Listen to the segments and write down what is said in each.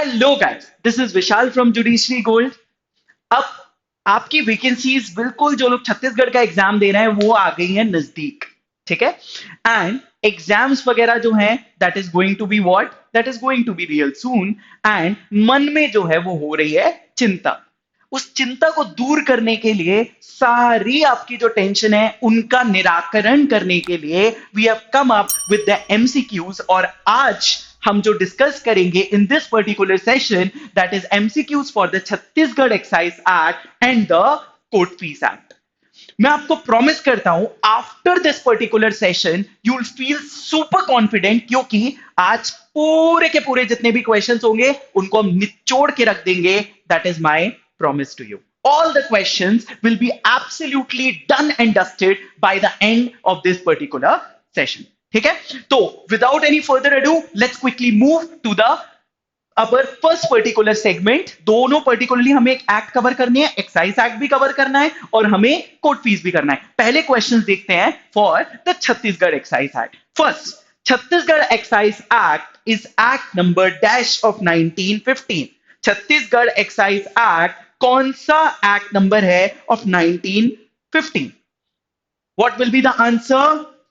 Hello guys, this is Vishal from judiciary gold. अब आपकी vacancies बिल्कुल जो लोग छत्तीसगढ़ का एग्जाम दे रहे हैं वो आ गई हैं नजदीक। ठीक है। एंड एग्जाम्स वगैरह जो हैं that is going to be what, that is going to be real soon. And मन में जो है वो हो रही है चिंता। उस चिंता को दूर करने के लिए, सारी आपकी जो टेंशन है उनका निराकरण करने के लिए we have come up with the MCQs. और आज हम जो डिस्कस करेंगे in this particular session that is MCQs for the Chhattisgarh excise act and the court fees act. मैं आपको प्रॉमिस करता हूं after this particular session you will feel super confident, क्योंकि आज पूरे के पूरे जितने भी क्वेश्चंस होंगे उनको हम निचोड़ के रख देंगे। That is my promise to you. All the questions will be absolutely done and dusted by the end of this particular session. ठीक है। तो without any further ado, let's quickly move to the अबर first particular segment. दोनों particularly हमें एक act cover करनी है, excise act भी कवर करना है और हमें कोर्ट फीस भी करना है। पहले क्वेश्चंस देखते हैं for the Chhattisgarh excise act. First, Chhattisgarh excise act is act number dash of 1915। Chhattisgarh excise act कौन सा एक्ट नंबर है of 1915? What will be the answer?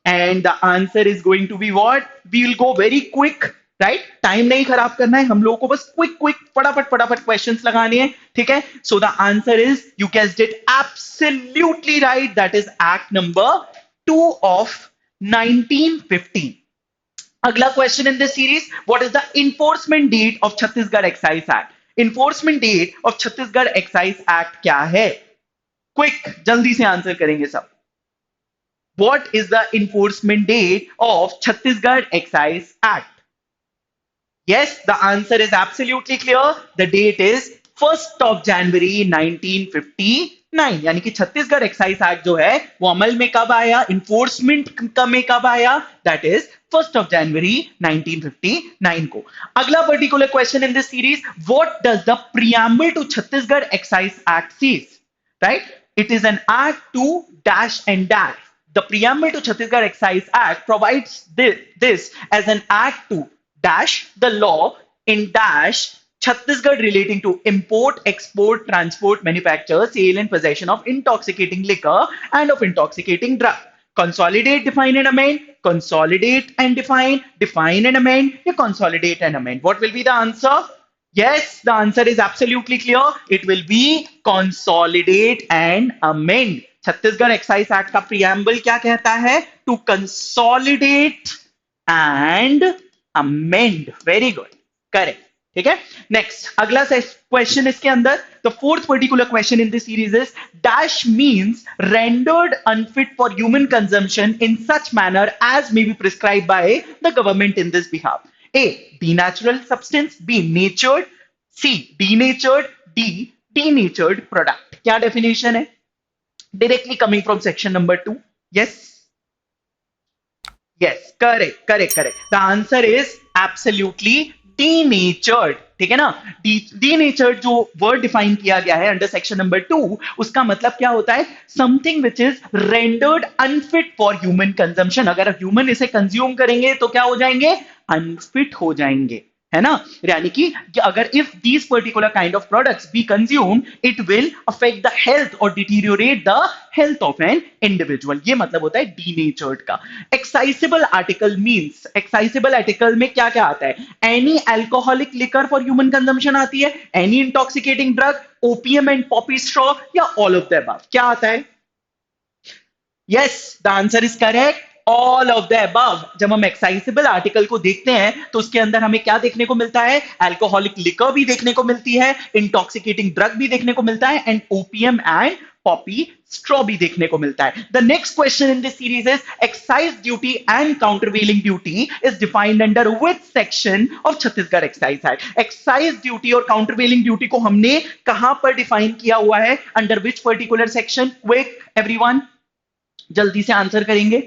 And the answer is going to be what? We will go very quick. Right, time नहीं खराब करना है हम लोगों को, बस क्विक क्विक फटाफट फटाफट क्वेश्चंस लगाने हैं। ठीक है। So the answer is, you guessed it absolutely right, that is act number 2 of 1915। अगला question in this series, what is the enforcement date of Chhattisgarh excise act? Enforcement date of Chhattisgarh excise act क्या है? Quick, जल्दी से answer करेंगे सब। What is the enforcement date of Chhattisgarh Excise Act? Yes, the answer is absolutely clear. The date is 1st of January 1959। यानी कि Chhattisgarh excise act जो है वो अमल में कब आया, इन्फोर्समेंट में कब आया? That is 1st of January 1959 को। अगला particular question in this series, what does the preamble to Chhattisgarh excise act says? Right, it is an act to dash and dash. The preamble to Chhattisgarh Excise Act provides this as an act to dash the law in dash Chhattisgarh relating to import, export, transport, manufacture, sale and possession of intoxicating liquor and of intoxicating drug. Consolidate, define and amend, consolidate and define, define and amend, या consolidate and amend. What will be the answer? Yes, the answer is absolutely clear. It will be consolidate and amend. Chhattisgarh excise act का preamble क्या कहता है? To consolidate and amend. Very good, correct. ठीक है। Next, अगला question इसके अंदर, the fourth particular question in this series is, dash means rendered unfit for human consumption in such manner as may be prescribe by the government in this behalf. A, denatural substance, B, natured, C, denatured, D, denatured product। क्या definition है? Directly coming from section number 2. Yes, correct. The answer is absolutely denatured। ठीक है ना। denatured जो word define किया गया है under section number 2, उसका मतलब क्या होता है? Something which is rendered unfit for human consumption. अगर ह्यूमन इसे कंज्यूम करेंगे तो क्या हो जाएंगे? अनफिट हो जाएंगे, है ना। यानी कि अगर if these particular kind of products be consume it will affect the health और deteriorate the health of an individual. ये मतलब होता है डीनेचर्ड का। Excisable article means, excisable article में क्या क्या आता है? Any alcoholic liquor for human consumption आती है, any intoxicating drug, opium and poppy straw, या ऑल ऑफ द अबव। क्या आता है? Yes, the answer is correct, all of the above. जब हम एक्साइसेबल आर्टिकल को देखते हैं तो उसके अंदर हमें क्या देखने को मिलता है? अल्कोहलिक लिकर भी देखने को मिलती है, इंटॉक्सिकेटिंग ड्रग भी देखने को मिलता है, and opium and poppy straw भी देखने को मिलता है। The next question in this series is, excise duty and countervailing duty is defined under which section of Chhattisgarh excise act? Excise duty और काउंटरवेलिंग ड्यूटी को हमने कहां पर डिफाइन किया हुआ है? Under which particular section? Quick everyone, जल्दी से आंसर करेंगे।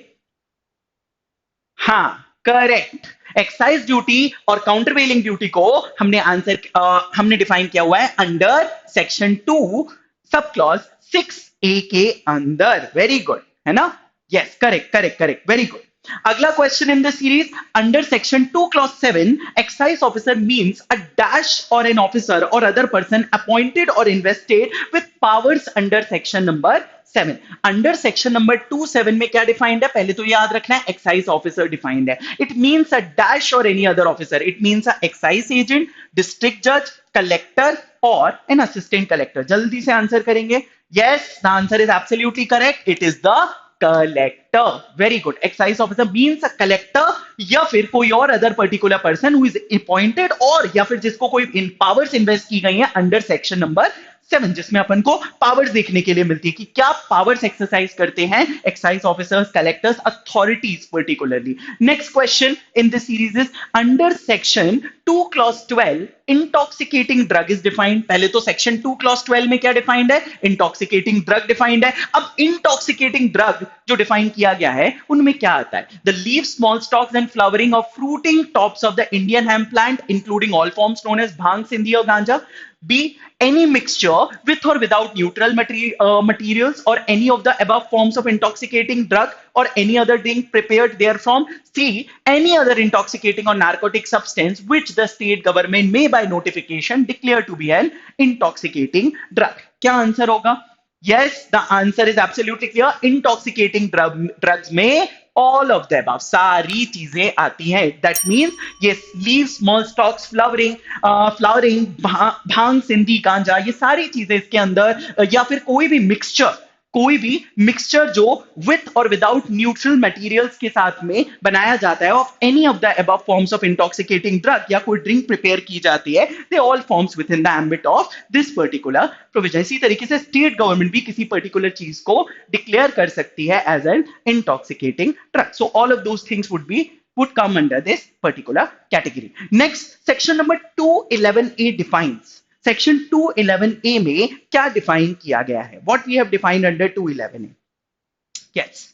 हाँ, करेक्ट। एक्साइज ड्यूटी और काउंटरवेलिंग ड्यूटी को हमने डिफाइन किया हुआ है under section 2 sub clause 6A के अंदर। वेरी गुड, है ना। Yes, correct, very good. अगला question in the series, under section 2 clause 7 excise officer means a dash और एन ऑफिसर और अदर पर्सन अपॉइंटेड और invested with powers under section number 7। Under section number 27 में क्या defined है, पहले तो याद रखना है एक्साइज ऑफिसर डिफाइंड है। इट मीन्स अ डैश और any other officer, it means a excise agent, district जज, कलेक्टर और एन असिस्टेंट कलेक्टर। जल्दी से आंसर करेंगे। Yes, the answer is absolutely correct, it is the collector. Very good. Excise officer means a collector या फिर कोई और other particular person who is appointed और या फिर जिसको कोई इन पावर्स इन्वेस्ट की गई है अंडर सेक्शन नंबर 7, जिसमें अपन को पावर्स देखने के लिए मिलती है कि क्या पावर्स एक्सरसाइज करते हैं excise officers, collectors, authorities particularly. Next question in this series is under section 2 clause 12 intoxicating drug is defined. पहले तो सेक्शन 2 क्लॉज 12 में क्या डिफाइंड है, इंटॉक्सिकेटिंग ड्रग डिफाइंड है। अब इंटॉक्सिकेटिंग ड्रग जो डिफाइन किया गया है उनमें क्या आता है, the leave small stocks and flowering of fruiting tops of the Indian hemp plant including all forms known as bhang, siddhi और ganja. B, any mixture with or without neutral materials or any of the above forms of intoxicating drug or any other drink prepared therefrom. C, any other intoxicating or narcotic substance which the state government may by notification declare to be an intoxicating drug. क्या answer होगा? Yes, the answer is absolutely clear. Intoxicating drugs में all of the above सारी चीजें आती हैं। That means ये leaves, small stalks, flowering, भांग, सिंधी, गांजा, ये सारी चीजें इसके अंदर या फिर कोई भी मिक्सचर जो विथ और विदाउट न्यूट्रल मटेरियल्स के साथ में बनाया जाता है of any of the above forms of intoxicating drug या कोई ड्रिंक प्रिपेयर की जाती है, they all forms with in the ambit of this particular provision. इसी तरीके से स्टेट गवर्नमेंट भी किसी पर्टिकुलर चीज को डिक्लेयर कर सकती है as an intoxicating drug. So all of those things would come under this particular category. Next, section number 211A defines. Section 211A में क्या डिफाइन किया गया है, what we have defined under 211A? Yes,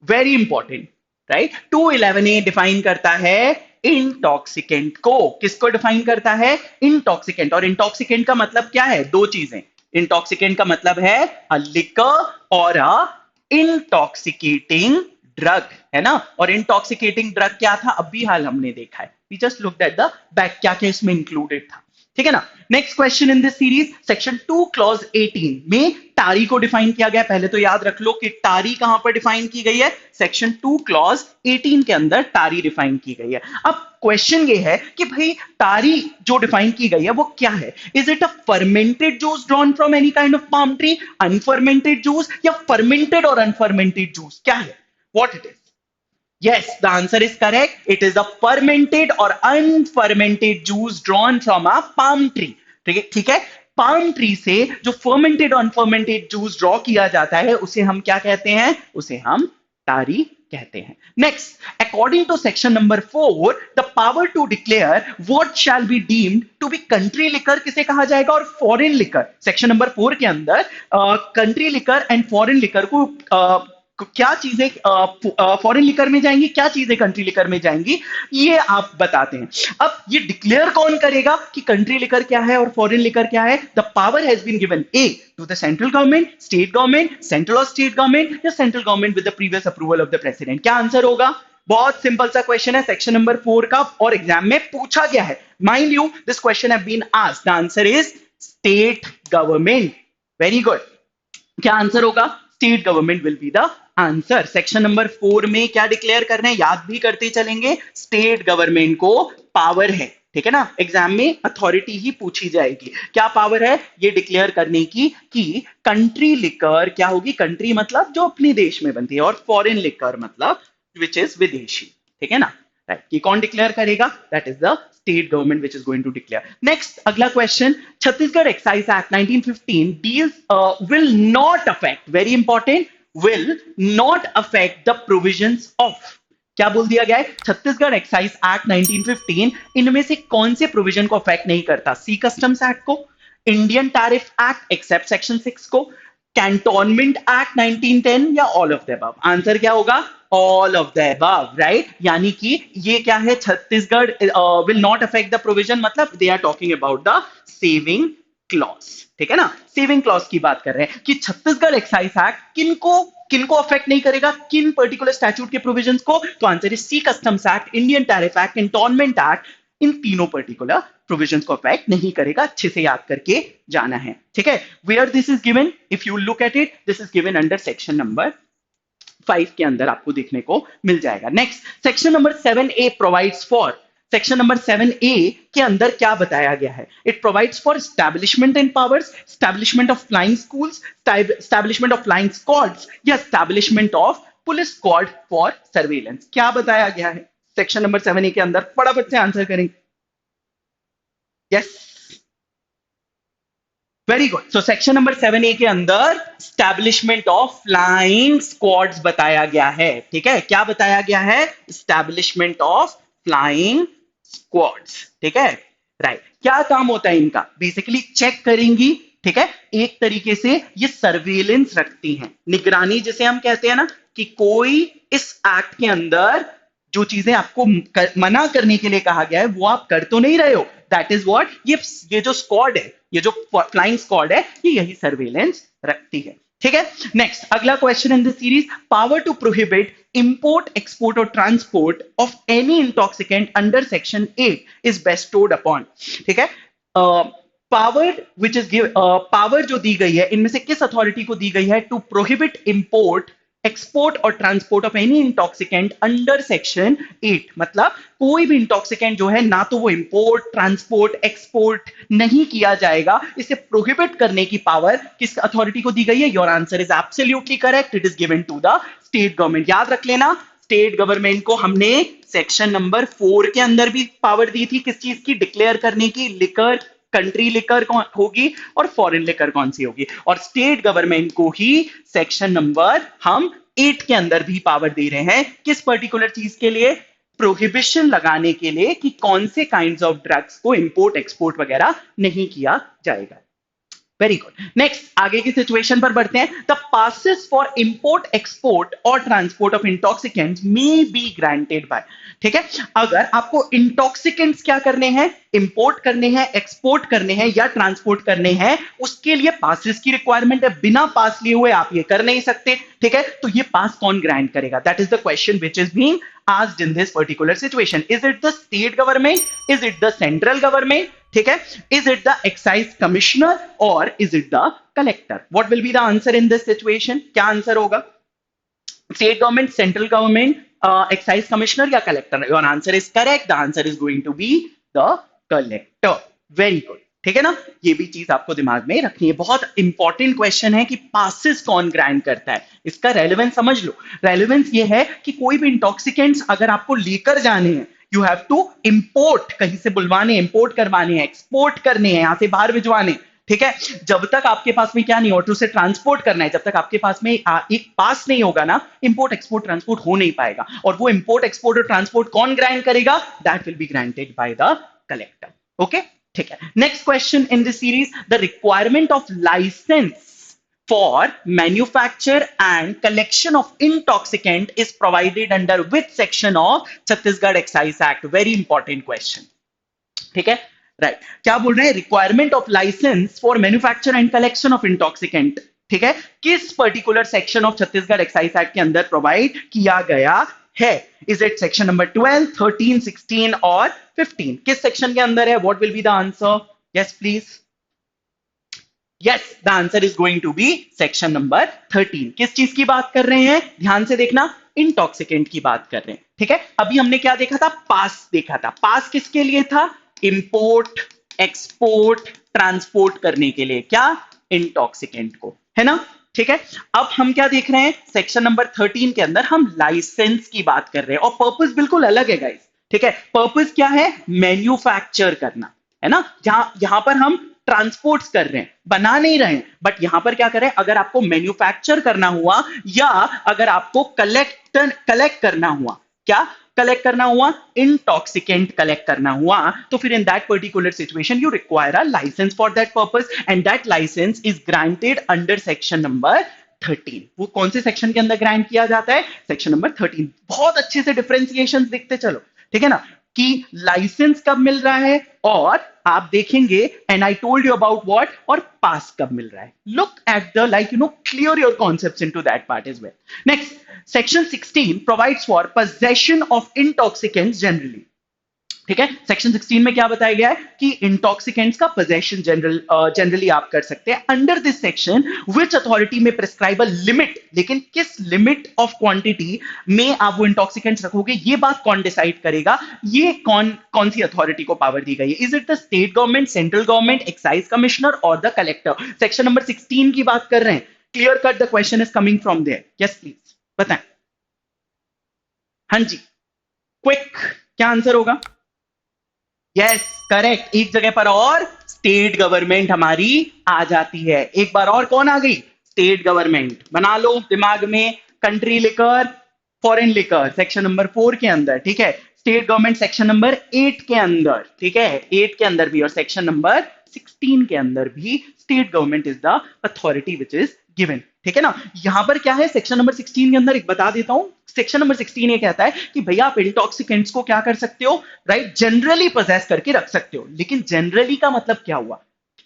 very important, right. 211A define करता है intoxicant को। किसको define करता है? इंटॉक्सिकेंट। और इंटॉक्सिकेंट का मतलब क्या है? दो चीजें। इंटॉक्सिकेंट का मतलब है अ लिकर और अ इंटॉक्सिकेटिंग ड्रग, है ना। और इंटॉक्सिकेटिंग ड्रग क्या था, अभी हाल हमने देखा है, we just looked at the back, क्या क्या इसमें इंक्लूडेड था, ठीक है ना। Next question in this series, section 2 clause 18 में टारी को डिफाइन किया गया। पहले तो याद रख लो कि टारी कहां पर डिफाइन की गई है, सेक्शन 2 क्लॉज 18 के अंदर टारी डिफाइन की गई है। अब क्वेश्चन ये है कि भाई टारी जो डिफाइन की गई है वो क्या है? Is it a fermented juice drawn from any kind of palm tree, unfermented juice, या फर्मेंटेड और अनफर्मेंटेड जूस, क्या है, what it is? Yes, the answer is correct. It is a fermented or unfermented juice drawn from a palm tree. ठीक है। Palm tree से जो fermented और unfermented juice draw किया जाता है उसे हम क्या कहते हैं? उसे हम टारी कहते हैं। Next, according to section number 4, the power to declare what shall be deemed to be country liquor किसे कहा जाएगा और फॉरेन लिकर? सेक्शन नंबर 4 के अंदर country liquor and foreign liquor को क्या चीजें फॉरेन लिकर में जाएंगी, क्या चीजें कंट्री लिकर में जाएंगी, ये आप बताते हैं। अब ये डिक्लेयर कौन करेगा कि कंट्री लिकर क्या है और फॉरेन लिकर क्या है? The power has been given a to the central government, state government, central और स्टेट गवर्नमेंट, या central government with the previous approval of the president. क्या आंसर होगा? बहुत सिंपल सा क्वेश्चन है, सेक्शन नंबर 4 का, और एग्जाम में पूछा गया है। Mind you, this question have been asked, the answer is state government. Very good. क्या आंसर होगा? State government will be the answer. Section number 4 में क्या डिक्लेयर कर रहे हैं, याद भी करते चलेंगे, स्टेट गवर्नमेंट को पावर है, ठीक है ना। एग्जाम में अथॉरिटी ही पूछी जाएगी, क्या पावर है ये डिक्लेयर करने की कि कंट्री लिकर क्या होगी, कंट्री मतलब जो अपने देश में बनती है, और फॉरेन लिकर मतलब विच इज विदेशी, ठीक है ना। राइट, ये कौन डिक्लेयर करेगा? That is the state government which is going to declare. Next, अगला question, Chhattisgarh excise act 1915 deals will not affect, very important, will not affect the provisions of, क्या बोल दिया गया है? छत्तीसगढ़ एक्साइज एक्ट 1915 इनमें से कौन से प्रोविजन को अफेक्ट नहीं करता? सी कस्टम्स एक्ट को, Indian tariff act except section 6 को, कैंटोनमेंट एक्ट 1910, या all of the above? Answer क्या होगा? All of the above, right. यानी कि ये क्या है, Chhattisgarh will not affect the provision, मतलब they are talking about the saving clause, ठीक है ना। सेविंग क्लॉज की बात कर रहे हैं कि छत्तीसगढ़ एक्साइज एक्ट किनको किनको अफेक्ट नहीं करेगा, किन पर्टिकुलर स्टैट्यूट के प्रोविजंस को? तो answer is C, customs act, Indian tariff act, internment act. इन तीनों पर्टिकुलर प्रोविजंस को अफेक्ट नहीं करेगा, अच्छे से याद करके जाना है, ठीक है। Where this is given, if you look at it, this is given under section number 5 के अंदर आपको देखने को मिल जाएगा। Next, section number 7A provides for, section number 7A के अंदर क्या बताया गया है? It provides for establishment and powers, establishment of flying schools, establishment of flying squads या establishment of police squad for surveillance. क्या बताया गया है सेक्शन नंबर 7A के अंदर? फटाफट से आंसर करेंगे। Yes, very good. So section number 7A के अंदर स्टैब्लिशमेंट ऑफ फ्लाइंग स्क्वाड्स बताया गया है, ठीक है। क्या बताया गया है? स्टैब्लिशमेंट ऑफ फ्लाइंग स्क्वाड्स, ठीक है, राइट। क्या काम होता है इनका? बेसिकली चेक करेंगी, ठीक है। एक तरीके से ये सर्वेलेंस रखती हैं, निगरानी जिसे हम कहते हैं ना, कि कोई इस एक्ट के अंदर जो चीजें आपको मना करने के लिए कहा गया है वो आप कर तो नहीं रहे हो, दैट इज व्हाट ये जो स्क्वाड है, ये जो फ्लाइंग स्क्वाड है, ये यही सर्वेलेंस रखती है, ठीक है। नेक्स्ट, अगला question in the series, power to prohibit import, export और transport of any intoxicant under section 8 is bestowed upon, ठीक है। पावर विच इज पावर जो दी गई है इनमें से किस अथॉरिटी को दी गई है? टू प्रोहिबिट इंपोर्ट, एक्सपोर्ट और transport of any intoxicant under section 8, मतलब कोई भी इंटॉक्सिकेंट जो है ना तो वो इंपोर्ट, ट्रांसपोर्ट, एक्सपोर्ट नहीं किया जाएगा, इसे प्रोहिबिट करने की पावर किस अथॉरिटी को दी गई है? Your answer is absolutely correct, it is given to the state government. याद रख लेना, स्टेट गवर्नमेंट को हमने सेक्शन नंबर 4 के अंदर भी पावर दी थी, किस चीज की? डिक्लेयर करने की, लिकर, कंट्री लिकर कौन होगी और फॉरेन लिकर कौन सी होगी। और स्टेट गवर्नमेंट को ही सेक्शन नंबर हम 8 के अंदर भी पावर दे रहे हैं, किस पर्टिकुलर चीज के लिए? प्रोहिबिशन लगाने के लिए, कि कौन से काइंड्स ऑफ ड्रग्स को इंपोर्ट, एक्सपोर्ट वगैरह नहीं किया जाएगा। Very good. नेक्स्ट, आगे की सिचुएशन पर बढ़ते हैं। The passes for import, export और transport of intoxicants may be granted by, ठीक है। अगर आपको इंटॉक्सिकेंट्स क्या करने हैं? इंपोर्ट करने हैं, एक्सपोर्ट करने हैं या ट्रांसपोर्ट करने हैं, उसके लिए पासेस की रिक्वायरमेंट है। बिना पास लिए हुए आप ये कर नहीं सकते, ठीक है। तो ये पास कौन ग्रांट करेगा? That is the question which is being asked in this particular situation. Is it the state government? Is it the central government? ठीक है, is it the excise commissioner or is it the collector? What will be the answer in this situation? क्या answer होगा? State government, central government, excise commissioner या collector? Your answer is correct. The answer is going to be the collector. Very good. ठीक है ना, ये भी चीज आपको दिमाग में रखनी है, बहुत इंपॉर्टेंट क्वेश्चन है कि पासेस कौन ग्रांट करता है, इसका रेलेवेंस समझ लो। रेलेवेंस ये है कि कोई भी इंटॉक्सिकेंट्स अगर आपको लेकर जाने हैं, यू हैव टू इंपोर्ट, कहीं से बुलवाने, इंपोर्ट करवाने हैं, एक्सपोर्ट करने हैं, यहां से बाहर भिजवाने, ठीक है। जब तक आपके पास में क्या नहीं हो, उसे ट्रांसपोर्ट करना है, जब तक आपके पास में एक पास नहीं होगा ना, इंपोर्ट, एक्सपोर्ट, ट्रांसपोर्ट हो नहीं पाएगा। और वो इंपोर्ट, एक्सपोर्ट और ट्रांसपोर्ट कौन ग्रांट करेगा? That will be granted by the collector, okay, ठीक है। Next question in this series, the requirement of licence for manufacture and collection of intoxicant is provided under which section of Chhattisgarh Excise Act? Very important question, ठीक है, right. क्या बोल रहे हैं? Requirement of licence for manufacture and collection of intoxicant, ठीक है, किस particular section of Chhattisgarh excise act के अंदर प्रोवाइड किया गया है? इज इट सेक्शन नंबर 12, 13, 16 और 15? किस सेक्शन के अंदर है? What will be the answer? Yes please. Yes, the answer is going to be section number 13. किस चीज की बात कर रहे हैं? ध्यान से देखना, इंटॉक्सिकेंट की बात कर रहे हैं, ठीक है। अभी हमने क्या देखा था? पास देखा था। पास किसके लिए था? इंपोर्ट, एक्सपोर्ट, ट्रांसपोर्ट करने के लिए, क्या? इंटॉक्सिकेंट को, है ना, ठीक है। अब हम क्या देख रहे हैं? सेक्शन नंबर 13 के अंदर हम लाइसेंस की बात कर रहे हैं और पर्पस बिल्कुल अलग है गाइस, ठीक है। पर्पस क्या है? मैन्युफैक्चर करना, है ना। यहां पर हम ट्रांसपोर्ट कर रहे हैं, बना नहीं रहे हैं, बट यहां पर क्या करें? अगर आपको मैन्युफैक्चर करना हुआ या अगर आपको कलेक्ट करना हुआ, क्या कलेक्ट करना हुआ? इंटॉक्सिकेंट कलेक्ट करना हुआ, तो फिर in that particular situation you require a licence for that purpose and that licence is granted under section number 13। वो कौन से सेक्शन के अंदर ग्रांट किया जाता है? Section number 13। बहुत अच्छे से डिफरेंशिएशन देखते चलो, ठीक है ना। कि लाइसेंस कब मिल रहा है, और आप देखेंगे and I told you about what, और पास कब मिल रहा है. Look at the like clear your concepts into that part as well. Next, section 16 provides for possession of intoxicants generally. ठीक है, सेक्शन 16 में क्या बताया गया है कि इंटॉक्सिकेंट्स का पोजेशन जनरली आप कर सकते हैं. Under this section which authority में प्रिस्क्राइब अ लिमिट, लेकिन किस लिमिट ऑफ क्वांटिटी में आप वो इंटॉक्सिकेंट्स रखोगे, ये बात कौन डिसाइड करेगा, ये कौन सी अथॉरिटी को पावर दी गई है. Is it the state government, central government, excise commissioner और द कलेक्टर. सेक्शन नंबर 16 की बात कर रहे हैं. Clear cut the question is coming from there. Yes please बताएं. हाँ जी, क्विक, क्या आंसर होगा? Yes correct. एक जगह पर और स्टेट गवर्नमेंट हमारी आ जाती है. एक बार और कौन आ गई? State government. बना लो दिमाग में. Country liquor, foreign liquor, section number 4 के अंदर. ठीक है, स्टेट गवर्नमेंट सेक्शन नंबर 8 के अंदर. ठीक है, 8 के अंदर भी, और सेक्शन नंबर 16 के अंदर भी state government is the authority which is given. ठीक है ना. यहां पर क्या है सेक्शन नंबर 16 के अंदर, एक बता देता हूं. सेक्शन नंबर 16 ये कहता है कि भैया आप इंटॉक्सिकेंट्स को क्या कर सकते हो, राइट, जनरली पोजेस करके रख सकते हो. लेकिन जनरली का मतलब क्या हुआ?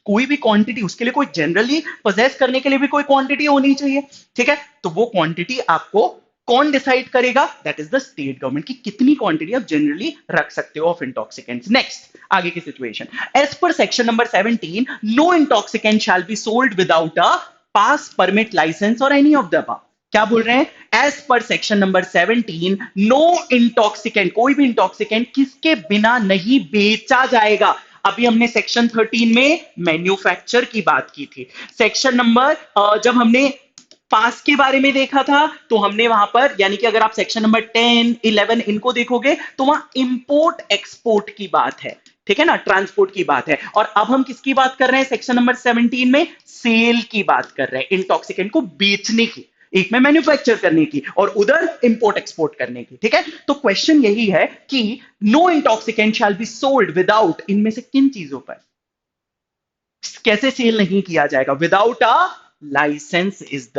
कोई भी क्वांटिटी, उसके लिए कोई जनरली पोजेस करने के लिए भी कोई क्वांटिटी होनी चाहिए. ठीक है, तो वो क्वांटिटी आपको कौन डिसाइड करेगा? That is the state government, की कितनी क्वांटिटी आप जनरली रख सकते हो ऑफ इंटॉक्सिकेंट्स. नेक्स्ट, आगे की situation. As per section number 17, no intoxicant shall be sold without a pass, permit, licence और एनी ऑफ द अबव. क्या बोल रहे हैं? As per section number 17, no intoxicant, कोई भी इंटॉक्सिकेंट किसके बिना नहीं बेचा जाएगा. अभी हमने सेक्शन 13 में मैन्युफैक्चर की बात की थी. सेक्शन नंबर जब हमने पास के बारे में देखा था, तो हमने वहां पर, यानी कि अगर आप सेक्शन नंबर 10, 11 इनको देखोगे तो वहां इंपोर्ट एक्सपोर्ट की बात है. ठीक है ना, ट्रांसपोर्ट की बात है. और अब हम किसकी बात कर रहे हैं सेक्शन नंबर 17 में? सेल की बात कर रहे हैं, इंटॉक्सिकेंट को बेचने की. एक में मैन्युफैक्चर करने की और उधर इंपोर्ट एक्सपोर्ट करने की. ठीक है, तो क्वेश्चन यही है कि no intoxicant shall be sold without, इनमें से किन चीजों पर कैसे सेल नहीं किया जाएगा? Without a licence is the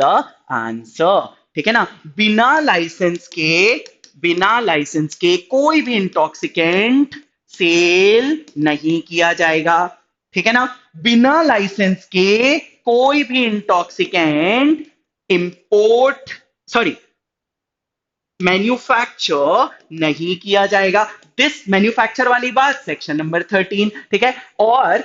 answer. ठीक है ना, बिना लाइसेंस के कोई भी इंटॉक्सिकेंट सेल नहीं किया जाएगा. ठीक है ना, बिना लाइसेंस के कोई भी इंटॉक्सिकेंट इंपोर्ट, सॉरी, मैन्युफैक्चर नहीं किया जाएगा. दिस मैन्युफैक्चर वाली बात सेक्शन नंबर 13. ठीक है, और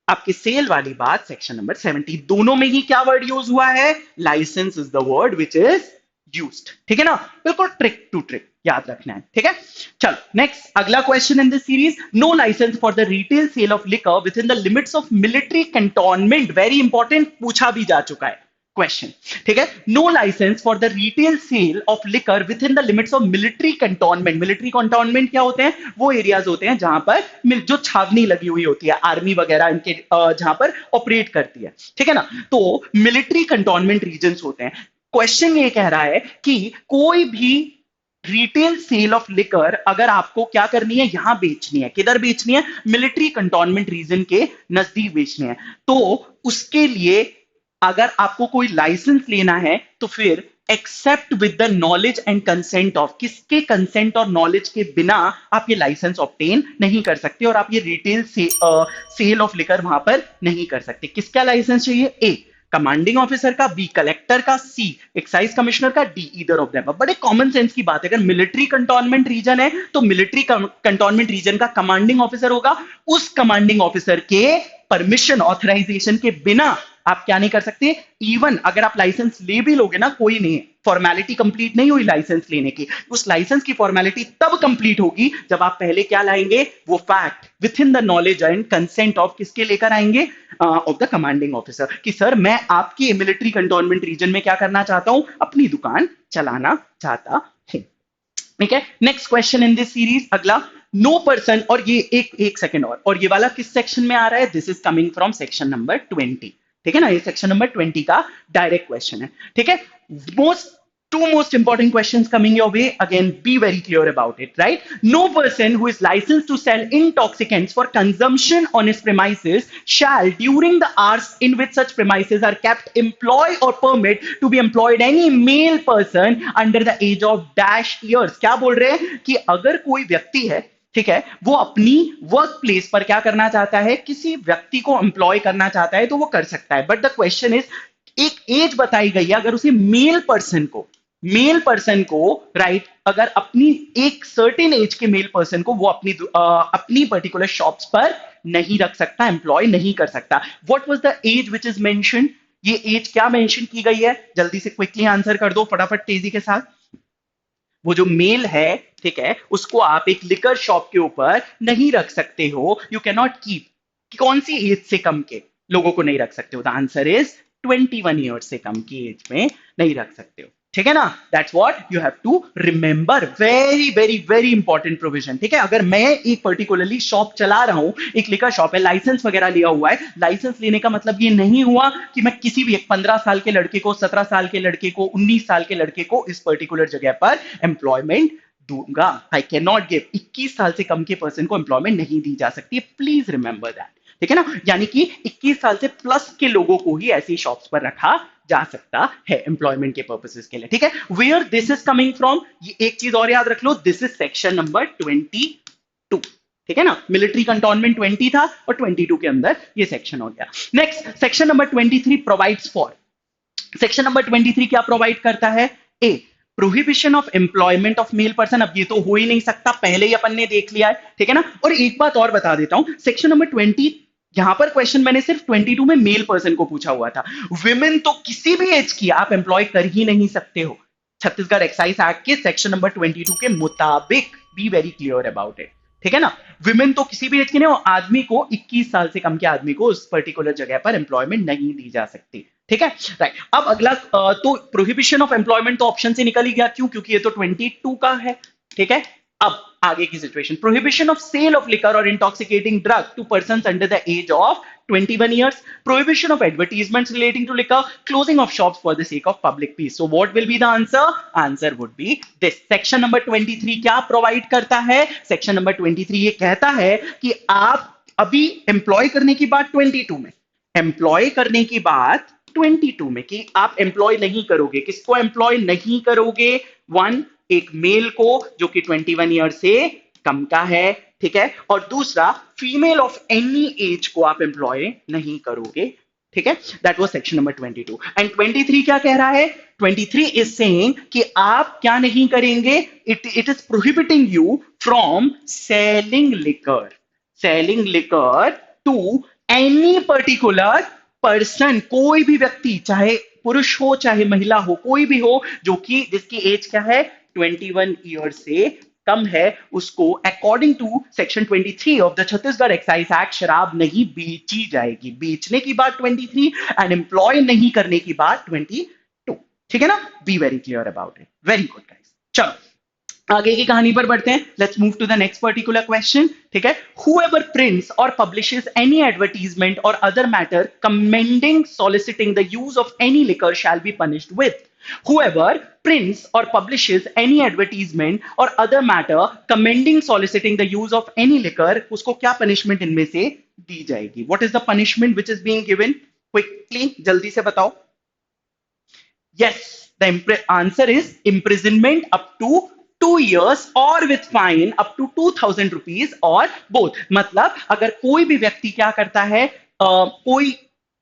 आपकी सेल वाली बात सेक्शन नंबर 17. दोनों में ही क्या वर्ड यूज हुआ है? Licence is the word which is used. ठीक है ना, बिल्कुल ट्रिक टू ट्रिक याद रखना है. ठीक है, चलो नेक्स्ट, अगला question in this series. No licence for the retail sale of liquor within the limits of military cantonment. Very important, पूछा भी जा चुका है क्वेश्चन. ठीक है, no licence for the retail sale of liquor within the limits of military cantonment. Military cantonment क्या होते हैं? वो एरियाज होते हैं जहां पर जो छावनी लगी हुई होती है, आर्मी वगैरह इनके जहां पर ऑपरेट करती है. ठीक है ना, तो मिलिट्री कैंटोनमेंट रीजन्स होते हैं. क्वेश्चन ये कह रहा है कि कोई भी रिटेल सेल ऑफ लिकर अगर आपको क्या करनी है, यहां बेचनी है. किधर बेचनी है? मिलिट्री कैंटोनमेंट रीजन के नजदीक बेचनी है. तो उसके लिए अगर आपको कोई लाइसेंस लेना है तो फिर except with the knowledge and consent of, किसके कंसेंट और नॉलेज के बिना आप ये लाइसेंस ऑब्टेन नहीं कर सकते और आप ये रिटेल सेल ऑफ लिकर वहां पर नहीं कर सकते. किसका लाइसेंस चाहिए? ए, कमांडिंग ऑफिसर का, बी, कलेक्टर का, सी, एक्साइज कमिश्नर का, डी, ईदर ऑफ देम. बड़े कॉमन सेंस की बात है. अगर मिलिट्री कंटोनमेंट रीजन है तो मिलिट्री कंटोनमेंट रीजन का कमांडिंग ऑफिसर होगा. उस कमांडिंग ऑफिसर के परमिशन, ऑथराइजेशन के बिना आप क्या नहीं कर सकते. इवन अगर आप लाइसेंस ले भी लोगे ना, कोई नहीं, फॉर्मेलिटी कंप्लीट नहीं हुई लाइसेंस लेने की. उस लाइसेंस की फॉर्मेलिटी तब कंप्लीट होगी जब आप पहले क्या लाएंगे? वो fact with in the knowledge and consent of, किसके लेकर आएंगे? ऑफ द कमांडिंग ऑफिसर, कि सर मैं आपकी मिलिट्री कंटोनमेंट रीजन में क्या करना चाहता हूं? अपनी दुकान चलाना चाहता हूं. ठीक है, next question in this series, अगला. नो पर्सन, और ये एक सेकंड, और ये वाला किस सेक्शन में आ रहा है? This is coming from section number 20. ठीक है ना, ये सेक्शन नंबर 20 का डायरेक्ट क्वेश्चन है. ठीक है, two most important questions coming your way. Again, be very clear about it, right? No person who is licensed to sell intoxicants for consumption on his premises shall, during the hours in which such premises are kept, employ or permit to be employed any male person under the age of dash years. क्या बोल रहे हैं कि अगर कोई व्यक्ति है ठीक है, वो अपनी वर्क प्लेस पर क्या करना चाहता है, किसी व्यक्ति को एम्प्लॉय करना चाहता है तो वो कर सकता है, बट द क्वेश्चन इज एक एज बताई गई है, अगर उसे मेल पर्सन को राइट, अगर अपनी एक सर्टेन एज के मेल पर्सन को वो अपनी पर्टिकुलर शॉप्स पर नहीं रख सकता, एम्प्लॉय नहीं कर सकता। What was the age which is mention, ये एज क्या मेंशन की गई है, जल्दी से क्विकली आंसर कर दो फटाफट तेजी के साथ। वो जो मेल है, ठीक है, उसको आप एक लिकर शॉप के ऊपर नहीं रख सकते हो, यू कैन नॉट कीप। कौन सी एज से कम के लोगों को नहीं रख सकते हो, द आंसर इज 21 ईयर्स से कम की एज में नहीं रख सकते हो, ठीक है ना। That's what you have to remember, very very very important provision, ठीक है। अगर मैं एक पर्टिकुलरली शॉप चला रहा हूं, एक लिकर शॉप है, लाइसेंस वगैरह लिया हुआ है, लाइसेंस लेने का मतलब ये नहीं हुआ कि मैं किसी भी एक 15 साल के लड़के को, 17 साल के लड़के को, 19 साल के लड़के को इस पर्टिकुलर जगह पर एम्प्लॉयमेंट दूंगा। आई कैन नॉट गिव, 21 साल से कम के पर्सन को एम्प्लॉयमेंट नहीं दी जा सकती है, प्लीज रिमेंबर दैट, ठीक है ना। यानी कि 21 साल से प्लस के लोगों को ही ऐसी शॉप्स पर रखा जा सकता है एम्प्लॉयमेंट के पर्पसेस के लिए, ठीक है। Where this is coming from, ये एक चीज और याद रख लो, दिस इज सेक्शन नंबर 22, ठीक है ना। मिलिट्री कंटोनमेंट 20 था और 22 के अंदर ये सेक्शन हो गया। Next section number 23 provides for, section number 23 क्या प्रोवाइड करता है, a prohibition of employment of male person. अब ये तो हो ही नहीं सकता, पहले ही अपन ने देख लिया है, ठीक है ना। और एक बात और बता देता हूं, सेक्शन नंबर 20, यहां पर क्वेश्चन मैंने सिर्फ 22 में मेल पर्सन को पूछा हुआ था, विमेन तो किसी भी एज की आप एम्प्लॉय कर ही नहीं सकते हो छत्तीसगढ़ एक्साइज एक्ट के सेक्शन नंबर 22 के मुताबिक, B very clear about it, ठीक है ना। विमेन तो किसी भी एज के नहीं, और आदमी को 21 साल से कम के आदमी को उस पर्टिकुलर जगह पर एम्प्लॉयमेंट नहीं दी जा सकती, ठीक है, राइट। अब अगला तो प्रोहिबिशन ऑफ एम्प्लॉयमेंट तो ऑप्शन से निकल ही गया, क्यों, क्योंकि ये तो 22 का है, ठीक है। अब आगे की situation, prohibition of sale of liquor और intoxicating drug to persons under the age of 21 years, prohibition of advertisements relating to liquor, closing of shops for the sake of public peace. So what will be the answer? Answer would be this. Section number 23 क्या provide करता है, section number 23 ये कहता है कि आप अभी employ करने की बात 22 में, एम्प्लॉय करने की बात 22 में कि आप एम्प्लॉय नहीं करोगे, किसको एम्प्लॉय नहीं करोगे, वन, एक मेल को जो कि 21 ईयर से कम का है, ठीक है, और दूसरा फीमेल ऑफ एनी एज को आप एम्प्लॉय नहीं करोगे, ठीक है। That was section number 22 and 23 क्या कह रहा है, 23 इज सेइंग कि आप क्या नहीं करेंगे, it is prohibiting you from selling liquor to any particular person, कोई भी व्यक्ति, चाहे पुरुष हो चाहे महिला हो, कोई भी हो जो कि जिसकी एज क्या है 21 ईयर से कम है, उसको according to section 23 of the Chhattisgarh excise act शराब नहीं बेची जाएगी। बेचने की बात 23 एंड एम्प्लॉय नहीं करने की बात 22, ठीक है ना। Be very clear about it, very good guys. चलो आगे की कहानी पर बढ़ते हैं, let's move to the next particular question, ठीक है। Whoever prints or publishes any advertisement or other matter commending, soliciting the use of any liquor shall be punished with. Whoever prints or publishes any advertisement or other matter commending, soliciting the use of any liquor, उसको क्या punishment इनमें से दी जाएगी? What is the punishment which is being given? Quickly, जल्दी से बताओ। Yes, the answer is imprisonment up to 2 years or with fine up to 2000 rupees or both। मतलब अगर कोई भी व्यक्ति क्या करता है,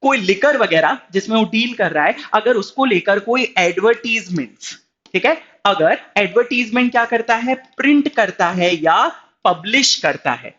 कोई लिकर वगैरह जिसमें वो डील कर रहा है, अगर उसको लेकर कोई एडवर्टीजमेंट्स, ठीक है, अगर एडवर्टीजमेंट क्या करता है, प्रिंट करता है या पब्लिश करता है,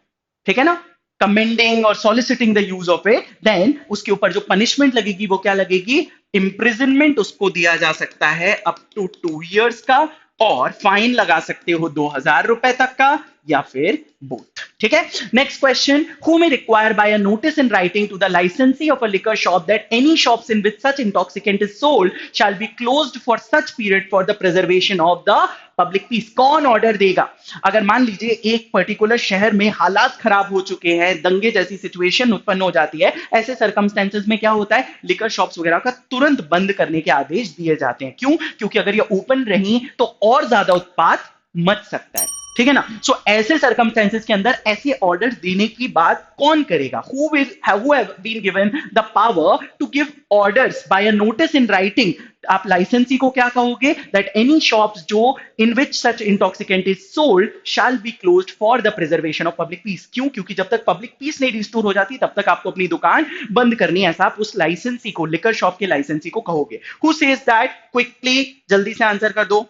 ठीक है ना, कमेंडिंग और soliciting the use of it, then उसके ऊपर जो पनिशमेंट लगेगी वो क्या लगेगी, इंप्रिजनमेंट उसको दिया जा सकता है अप टू 2 years का, और फाइन लगा सकते हो 2000 रुपए तक का, या फिर बोथ, ठीक है। Next question, who may require by a notice in writing to the licensee of a liquor shop that any shops in which such intoxicant is sold shall be closed for such period for the preservation of the public peace. कौन order देगा, अगर मान लीजिए एक particular शहर में हालात खराब हो चुके हैं, दंगे जैसी सिचुएशन उत्पन्न हो जाती है, ऐसे सर्कमस्टेंसेस में क्या होता है, लिकर शॉप्स वगैरह का तुरंत बंद करने के आदेश दिए जाते हैं। क्यों, क्योंकि अगर ये ओपन रही तो और ज्यादा उत्पात मच सकता है, ठीक है ना। सो ऐसे सर्कमस्टेंसेस के अंदर ऐसे ऑर्डर देने की बात कौन करेगा? Who will who have been given the power to give orders by a notice in writing? आप लाइसेंसी को क्या कहोगे? दैट एनी शॉप्स जो in which such intoxicant is sold shall be closed for the preservation of public peace. क्यों? क्योंकि जब तक public piece नहीं रिस्टोर हो जाती तब तक आपको अपनी दुकान बंद करनी है। ऐसा आप उस लाइसेंसी को, लिकर शॉप के लाइसेंसी को कहोगे। Who says that? क्विकली जल्दी से आंसर कर दो।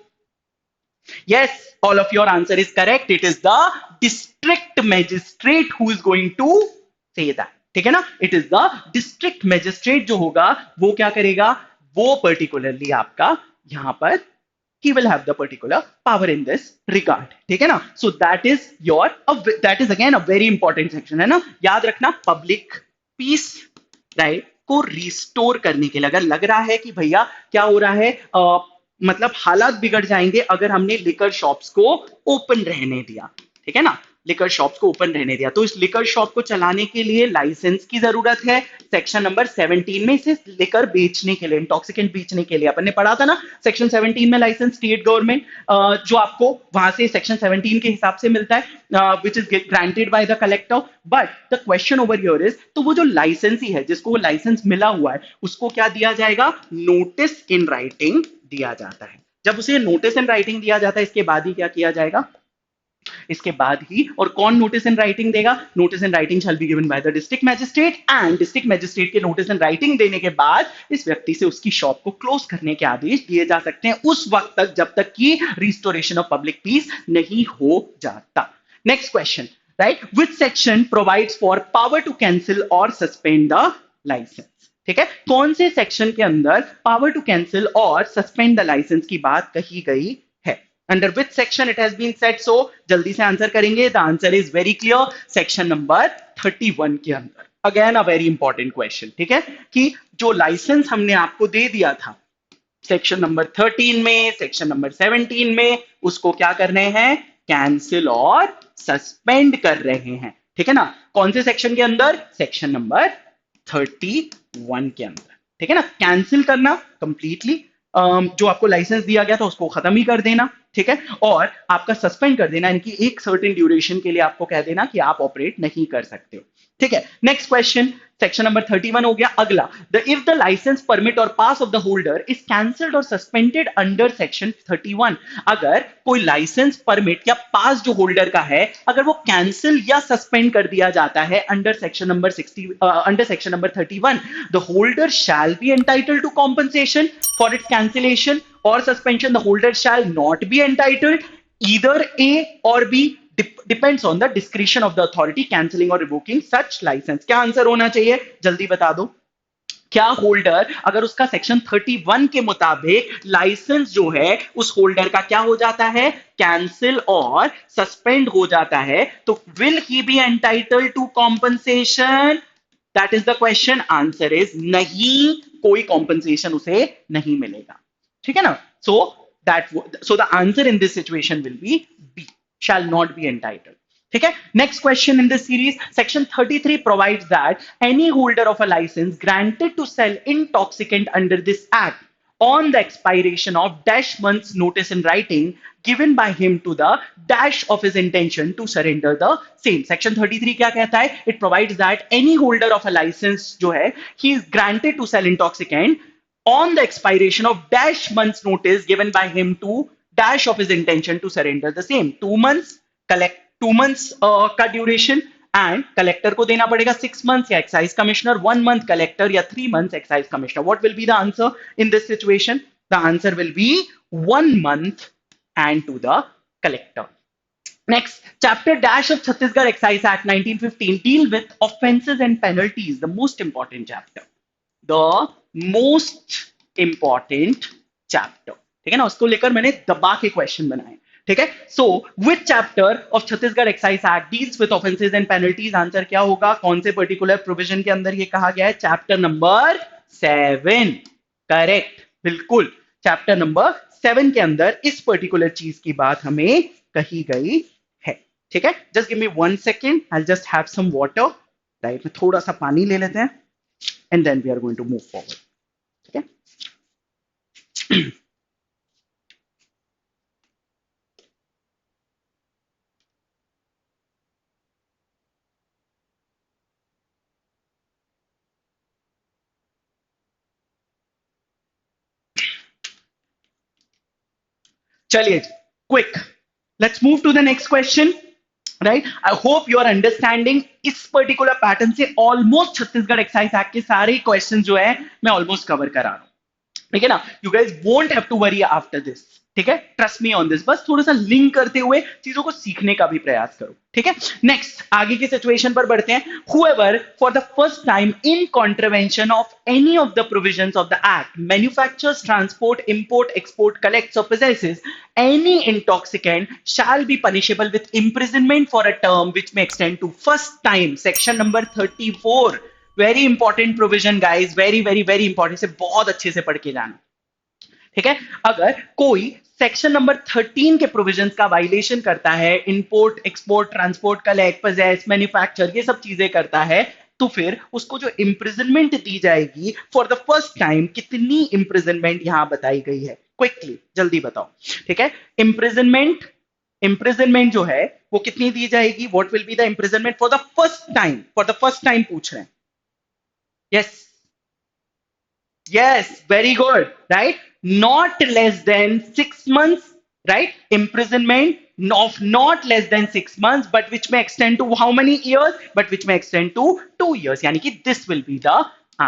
Yes, all of your answer is correct. It is the district magistrate who is going to say that. ठीक है ना? It is the district magistrate जो होगा वो क्या करेगा? वो particularly आपका यहां पर he will have the particular power in this regard. ठीक है ना? So that is again a very important section है ना? याद रखना, public peace, right, को रिस्टोर करने के लिए अगर लग रहा है कि भैया क्या हो रहा है, मतलब हालात बिगड़ जाएंगे अगर हमने लिकर शॉप्स को ओपन रहने दिया, ठीक है ना, लिकर शॉप्स को ओपन रहने दिया, तो इस लिकर शॉप को चलाने के लिए लाइसेंस की जरूरत है। सेक्शन नंबर 17 में इसे लिकर बेचने के लिए, इंटॉक्सिकेंट बेचने के लिए अपन ने पढ़ा था ना, सेक्शन 17 में लाइसेंस स्टेट गवर्नमेंट जो आपको वहां से सेक्शन 17 के हिसाब से मिलता है, which is granted by the collector. But the question over here is, तो वो जो लाइसेंसी है जिसको वो लाइसेंस मिला हुआ है उसको क्या दिया जाएगा? नोटिस इन राइटिंग दिया जाता है। जब उसे नोटिस इन राइटिंग दिया जाता है इसके बाद ही क्या किया जाएगा? इसके बाद ही, और कौन नोटिस इन राइटिंग देगा? Notice in writing shall be given by the district magistrate, and district magistrate के नोटिस इन राइटिंग देने के बाद इस व्यक्ति से उसकी शॉप को क्लोज करने के आदेश दिए जा सकते हैं उस वक्त तक जब तक कि रिस्टोरेशन ऑफ पब्लिक पीस नहीं हो जाता। Next question, right, which section provides for power to cancel और सस्पेंड द लाइसेंस? ठीक है, कौन से सेक्शन के अंदर पावर टू कैंसिल और सस्पेंड द लाइसेंस की बात कही गई है? Under which section it has been set? So जल्दी से आंसर करेंगे। The answer is very clear, section number 31 के अंदर। Again a very important question, ठीक है, कि जो लाइसेंस हमने आपको दे दिया था सेक्शन नंबर 13 में, सेक्शन नंबर 17 में, उसको क्या करने हैं? कैंसिल और सस्पेंड कर रहे हैं, ठीक है ना। कौन से सेक्शन के अंदर? सेक्शन नंबर 31 के अंदर, ठीक है ना। कैंसिल करना कंप्लीटली, जो आपको लाइसेंस दिया गया था उसको खत्म ही कर देना, ठीक है, और आपका सस्पेंड कर देना, इनकी एक सर्टेन ड्यूरेशन के लिए आपको कह देना कि आप ऑपरेट नहीं कर सकते हो, ठीक है। नेक्स्ट क्वेश्चन, सेक्शन नंबर 31 हो गया। अगला, the if the licence permit और pass of the holder is cancelled और सस्पेंडेड अंडर सेक्शन 31, अगर कोई लाइसेंस परमिट या पास जो होल्डर का है अगर वो कैंसिल या सस्पेंड कर दिया जाता है under section number 31, the holder shall be entitled to compensation for its cancellation और suspension. The holder shall not be entitled, either A और B, depends on the discretion of the authority cancelling or revoking such license। क्या answer होना चाहिए? जल्दी बता दो। क्या holder अगर उसका सेक्शन 31 के मुताबिक लाइसेंस जो है उस होल्डर का क्या हो जाता है? कैंसिल और सस्पेंड हो जाता है, तो will he be entitled to compensation? That is the question. Answer is नहीं, कोई कॉम्पनसेशन उसे नहीं मिलेगा, ठीक है ना। So the answer in this situation will be B, shall not be entitled, ठीक है। Next question in this series, section 33 provides that any holder of a license granted to sell intoxicant under this act on the expiration of dash months notice in writing given by him to the dash of his intention to surrender the same। section 33 क्या कहता है? it provides that any holder of a license जो है he is granted to sell intoxicant on the expiration of dash months notice given by him to dash of his intention to surrender the same। 2 months collect, 2 months का duration, and collector को देना पड़ेगा 6 months या excise commissioner 1 month collector या 3 months excise commissioner. What will be the answer in this situation? The answer will B 1 month and to the collector। Next, chapter dash of Chhattisgarh Excise Act 1915 deal with offences and penalties, the most important chapter, the most important chapter, ठीक है ना। उसको लेकर मैंने दबा के question बनाए, ठीक है। So which chapter of Chhattisgarh excise act deals with offences and penalties? Answer क्या होगा? कौन से पर्टिकुलर प्रोविजन के अंदर ये कहा गया है? चैप्टर नंबर 7, करेक्ट, बिल्कुल। चैप्टर नंबर 7 के अंदर इस पर्टिकुलर चीज की बात हमें कही गई है, ठीक है। Just give me 1 second, I just have some water, right, में थोड़ा सा पानी ले लेते हैं and then we are going to move forward, ठीक है। चलिए quick, let's move to the next question. Right, I hope you are understanding. इस पर्टिकुलर पैटर्न से ऑलमोस्ट छत्तीसगढ़ एक्साइज एक्ट के सारे क्वेश्चन जो है मैं ऑलमोस्ट कवर करा रहा हूं, ठीक है ना। You guys won't have to worry after this, ठीक है, ट्रस्ट मी ऑन दिस। बस थोड़ा सा लिंक करते हुए चीजों को सीखने का भी प्रयास करो, ठीक है। नेक्स्ट आगे की सिचुएशन पर बढ़ते हैं। whoever for the first time in contravention of any of the provisions of the act manufactures, transport, import, export, collects or possesses any intoxicant shall be punishable with imprisonment for a term which may extend to first time, section number 34। Very important provision guys, very very very important, से बहुत अच्छे से पढ़ के जाना, ठीक है। अगर कोई सेक्शन नंबर 13 के प्रोविजंस का वायलेशन करता है, import, export, transport, collect, possess, manufacture, ये सब चीजें करता है, तो फिर उसको जो इंप्रिजनमेंट दी जाएगी फॉर द फर्स्ट टाइम, कितनी इंप्रिजनमेंट यहां बताई गई है, क्विकली जल्दी बताओ, ठीक है। इंप्रिजनमेंट जो है वो कितनी दी जाएगी, what will be the imprisonment for the first time, for the first time पूछ रहे हैं। Yes. Yes, very good. Right? Not less than 6 months, right? Imprisonment of not less than 6 months, but which may extend to how many years? But which may extend to 2 years. यानी कि this will be the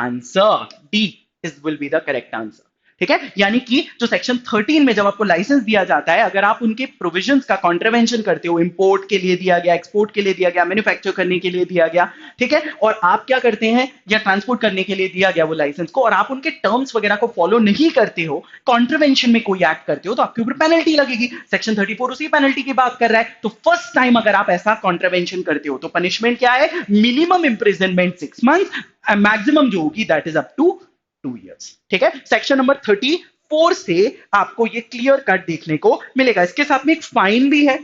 answer. D is will be the correct answer. ठीक है, यानी कि जो section 13 में जब आपको लाइसेंस दिया जाता है, अगर आप उनके प्रोविजंस का कॉन्ट्रवेंशन करते हो, इंपोर्ट के लिए दिया गया, एक्सपोर्ट के लिए दिया गया, मैन्युफैक्चर करने के लिए दिया गया, ठीक है, और आप क्या करते हैं, या ट्रांसपोर्ट करने के लिए दिया गया वो लाइसेंस को, और आप उनके टर्म्स वगैरह को फॉलो नहीं करते हो, कॉन्ट्रवेंशन में कोई एक्ट करते हो, तो आपके ऊपर पेनल्टी लगेगी। सेक्शन 34 उसी पेनल्टी की बात कर रहा है। तो फर्स्ट टाइम अगर आप ऐसा कॉन्ट्रवेंशन करते हो तो पनिशमेंट क्या है, मिनिमम इंप्रिजनमेंट 6 मंथ्स, मैक्सिमम जो होगी that is up to 2 years, ठीक है। सेक्शन नंबर 34 से आपको ये क्लियर कट देखने को मिलेगा। इसके साथ में एक फाइन भी है,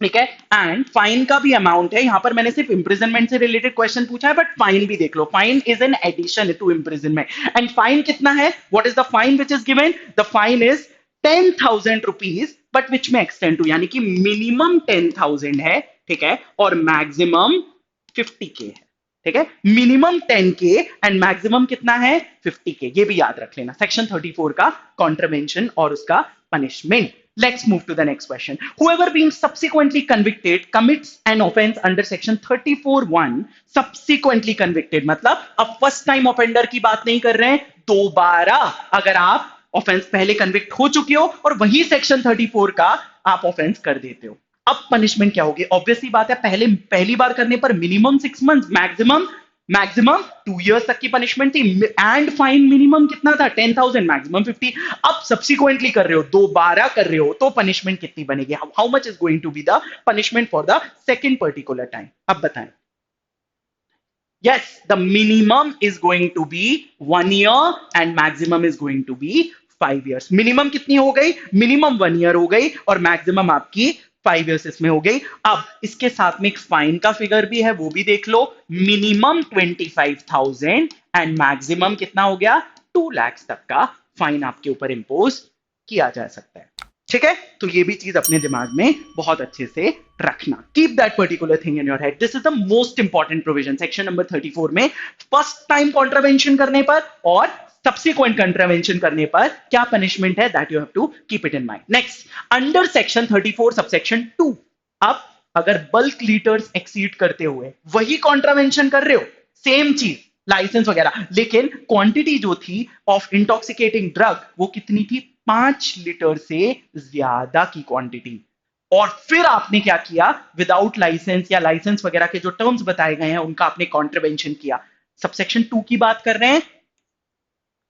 ठीक है, एंड फाइन का भी अमाउंट है। यहां पर मैंने सिर्फ इंप्रिजनमेंट से रिलेटेड क्वेश्चन पूछा है, बट फाइन भी देख लो, fine is an addition to imprisonment. And fine कितना है, what is the fine which is given, the fine is 10,000 rupees, but which में एक्सटेंड टू, यानी कि मिनिमम 10,000 है, ठीक है, और मैक्सिमम 50K है, ठीक है। मिनिमम 10K एंड मैक्सिमम कितना है, 50K। ये भी याद रख लेना, सेक्शन 34 का कॉन्ट्रवेंशन और उसका punishment. Let's move to the next question. Whoever being subsequently convicted commits an offense under section 34(1), subsequently convicted मतलब अब फर्स्ट टाइम ऑफेंडर की बात नहीं कर रहे हैं, दोबारा अगर आप ऑफेंस पहले कन्विक्ट हो चुके हो और वही सेक्शन 34 का आप ऑफेंस कर देते हो, अब पनिशमेंट क्या होगी। ऑब्वियसली बात है, पहली बार करने पर मिनिमम 6 मंथ, मैक्सिमम 2 years तक की पनिशमेंट थी, एंड फाइन मिनिमम कितना था, 10,000, मैक्सिमम 50। अब सब्सिक्वेंटली कर रहे हो, दोबारा कर रहे हो, तो पनिशमेंट कितनी बनेगी, how much is going to be the punishment for the second particular time, अब बताएं। Yes, the minimum is going to be 1 year and maximum is going to be 5 years. Minimum कितनी हो गई, मिनिमम 1 year हो गई और maximum आपकी 5 years इसमें हो गई। अब इसके साथ में एक फाइन का फिगर भी है, वो भी देख लो, मिनिमम 25,000 एंड मैक्सिमम कितना हो गया, 2 lakhs तक का फाइन आपके ऊपर इंपोज किया जा सकता है, ठीक है। तो ये भी चीज अपने दिमाग में बहुत अच्छे से रखना, keep that particular thing in your head. This is the most important provision section number 34 में, फर्स्ट टाइम कॉन्ट्रावेंशन करने पर और सब्सिक्वेंट कॉन्ट्रावेंशन करने पर क्या पनिशमेंट है, that you have to keep it in mind. Next, under section 34 subsection 2, अब अगर बल्क लीटर्स एक्सीड करते हुए वही कॉन्ट्रावेंशन कर रहे हो, सेम चीज, लाइसेंस वगैरह, लेकिन क्वांटिटी जो थी ऑफ इंटॉक्सिकेटिंग ड्रग वो कितनी थी, 5 लीटर से ज्यादा की क्वांटिटी, और फिर आपने क्या किया, विदाउट लाइसेंस या लाइसेंस वगैरह के जो टर्म्स बताए गए हैं उनका आपने कॉन्ट्रवेंशन किया। सबसेक्शन 2 की बात कर रहे हैं,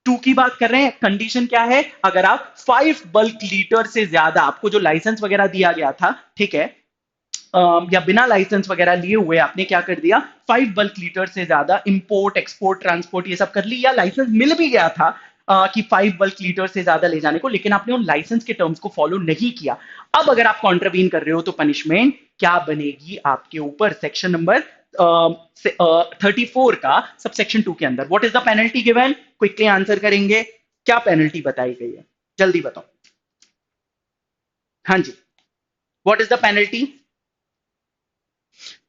2 की बात कर रहे हैं। कंडीशन क्या है, अगर आप 5 बल्क लीटर से ज्यादा, आपको जो लाइसेंस वगैरह दिया गया था, ठीक है, या बिना लाइसेंस वगैरह लिए हुए आपने क्या कर दिया, 5 बल्क लीटर से ज्यादा इंपोर्ट, एक्सपोर्ट, ट्रांसपोर्ट ये सब कर ली, या लाइसेंस मिल भी गया था कि 5 बल्क लीटर से ज्यादा ले जाने को, लेकिन आपने उन लाइसेंस के टर्म्स को फॉलो नहीं किया। अब अगर आप कॉन्ट्रवीन कर रहे हो तो पनिशमेंट क्या बनेगी आपके ऊपर, सेक्शन नंबर 34 का सबसेक्शन 2 के अंदर, what is the penalty given, quickly answer करेंगे, क्या पेनल्टी बताई गई है, जल्दी बताओ। हाँ जी, what is the penalty,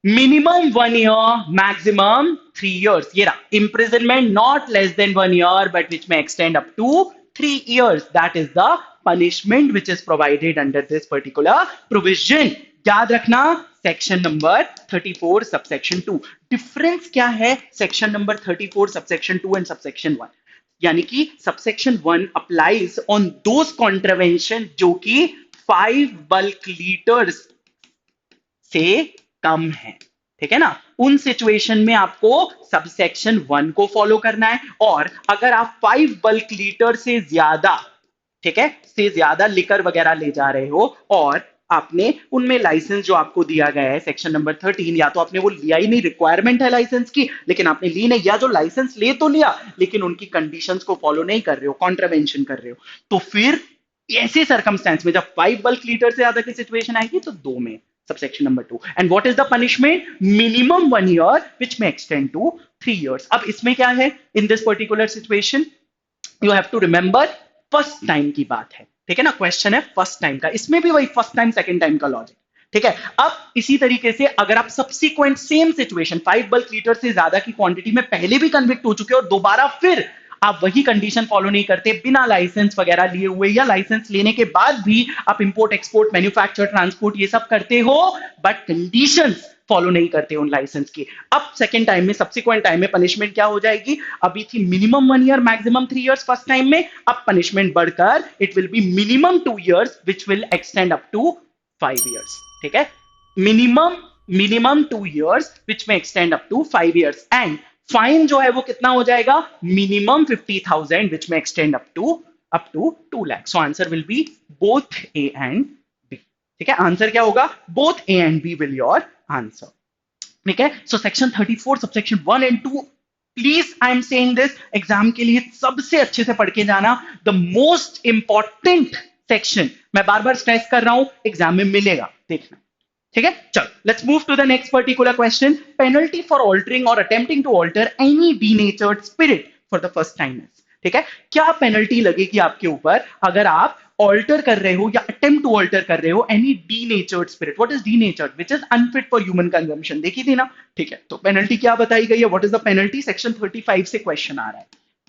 minimum 1 year, maximum 3 years। ये रहा, imprisonment not less than 1 year but which may extend up to 3 years, that is the punishment which is provided under this particular provision. याद रखना section number 34 subsection 2. Difference क्या है section number 34 subsection 2 and subsection 1? यानी कि subsection 1 applies on those contravention जो कि 5 bulk litres से कम है. ठीक है ना? उन सिचुएशन में आपको सबसेक्शन 1 को फॉलो करना है. और अगर आप 5 बल्क लीटर से ज्यादा, ठीक है, से ज्यादा लिकर वगैरह ले जा रहे हो और आपने उनमें लाइसेंस जो आपको दिया गया है सेक्शन नंबर 13, या तो आपने वो लिया ही नहीं, रिक्वायरमेंट है लाइसेंस की लेकिन आपने ली नहीं, या जो लाइसेंस ले तो लिया लेकिन उनकी कंडीशंस को फॉलो नहीं कर रहे हो, कॉन्ट्रावेंशन कर रहे हो, तो फिर ऐसे सर्कमस्टेंस में जब 5 बल्क लीटर से ज्यादा की सिचुएशन आएगी तो 2 में subsection number 2. And what is the punishment? Minimum 1 year which may extend to 3 years. अब इसमें क्या है? In this particular situation you have to remember first time की बात है. ठीक है ना? क्वेश्चन है फर्स्ट टाइम का. इसमें भी वही फर्स्ट टाइम सेकंड टाइम का लॉजिक. ठीक है. अब इसी तरीके से अगर आप subsequent same situation 5 bulk litre से ज्यादा की क्वांटिटी में पहले भी कन्विक्ट हो चुके हो और दोबारा फिर आप वही कंडीशन फॉलो नहीं करते, बिना लाइसेंस वगैरह लिए हुए या लाइसेंस लेने के बाद भी आप इंपोर्ट एक्सपोर्ट मैन्युफैक्चर ट्रांसपोर्ट ये सब करते हो बट कंडीशंस फॉलो नहीं करते उन लाइसेंस की, अब सेकंड टाइम में सब्सिक्वेंट टाइम में पनिशमेंट क्या हो जाएगी? अभी थी minimum 1 year maximum 3 years first time में, अब पनिशमेंट बढ़कर it will be minimum 2 years which will extend up to 5 years. ठीक है? मिनिमम 2 इयर्स विच में extend up to 5 years. And fine जो है वो कितना हो जाएगा? मिनिमम 50,000 विच में extend up to 2 lakh. So answer will be both A and B. ठीक है? आंसर क्या होगा? Both A and B will your answer. ठीक है? So section 34 subsection 1 and 2, please I am saying this, exam के लिए सबसे अच्छे से पढ़ के जाना. द मोस्ट इंपॉर्टेंट सेक्शन, मैं बार बार स्ट्रेस कर रहा हूं, एग्जाम में मिलेगा, देखना. ठीक है? चलो let's move to the next particular question. Penalty for altering और attempting to alter any denatured spirit for the first time. ठीक है? क्या पेनल्टी लगेगी आपके ऊपर अगर आप ऑल्टर कर रहे हो या अटेम्प्ट टू ऑल्टर कर रहे हो any denatured spirit? What is denatured? Which is unfit for human consumption. देखी थी ना? ठीक है, तो पेनल्टी क्या बताई गई है? What is the penalty? Section 35 से क्वेश्चन आ रहा है.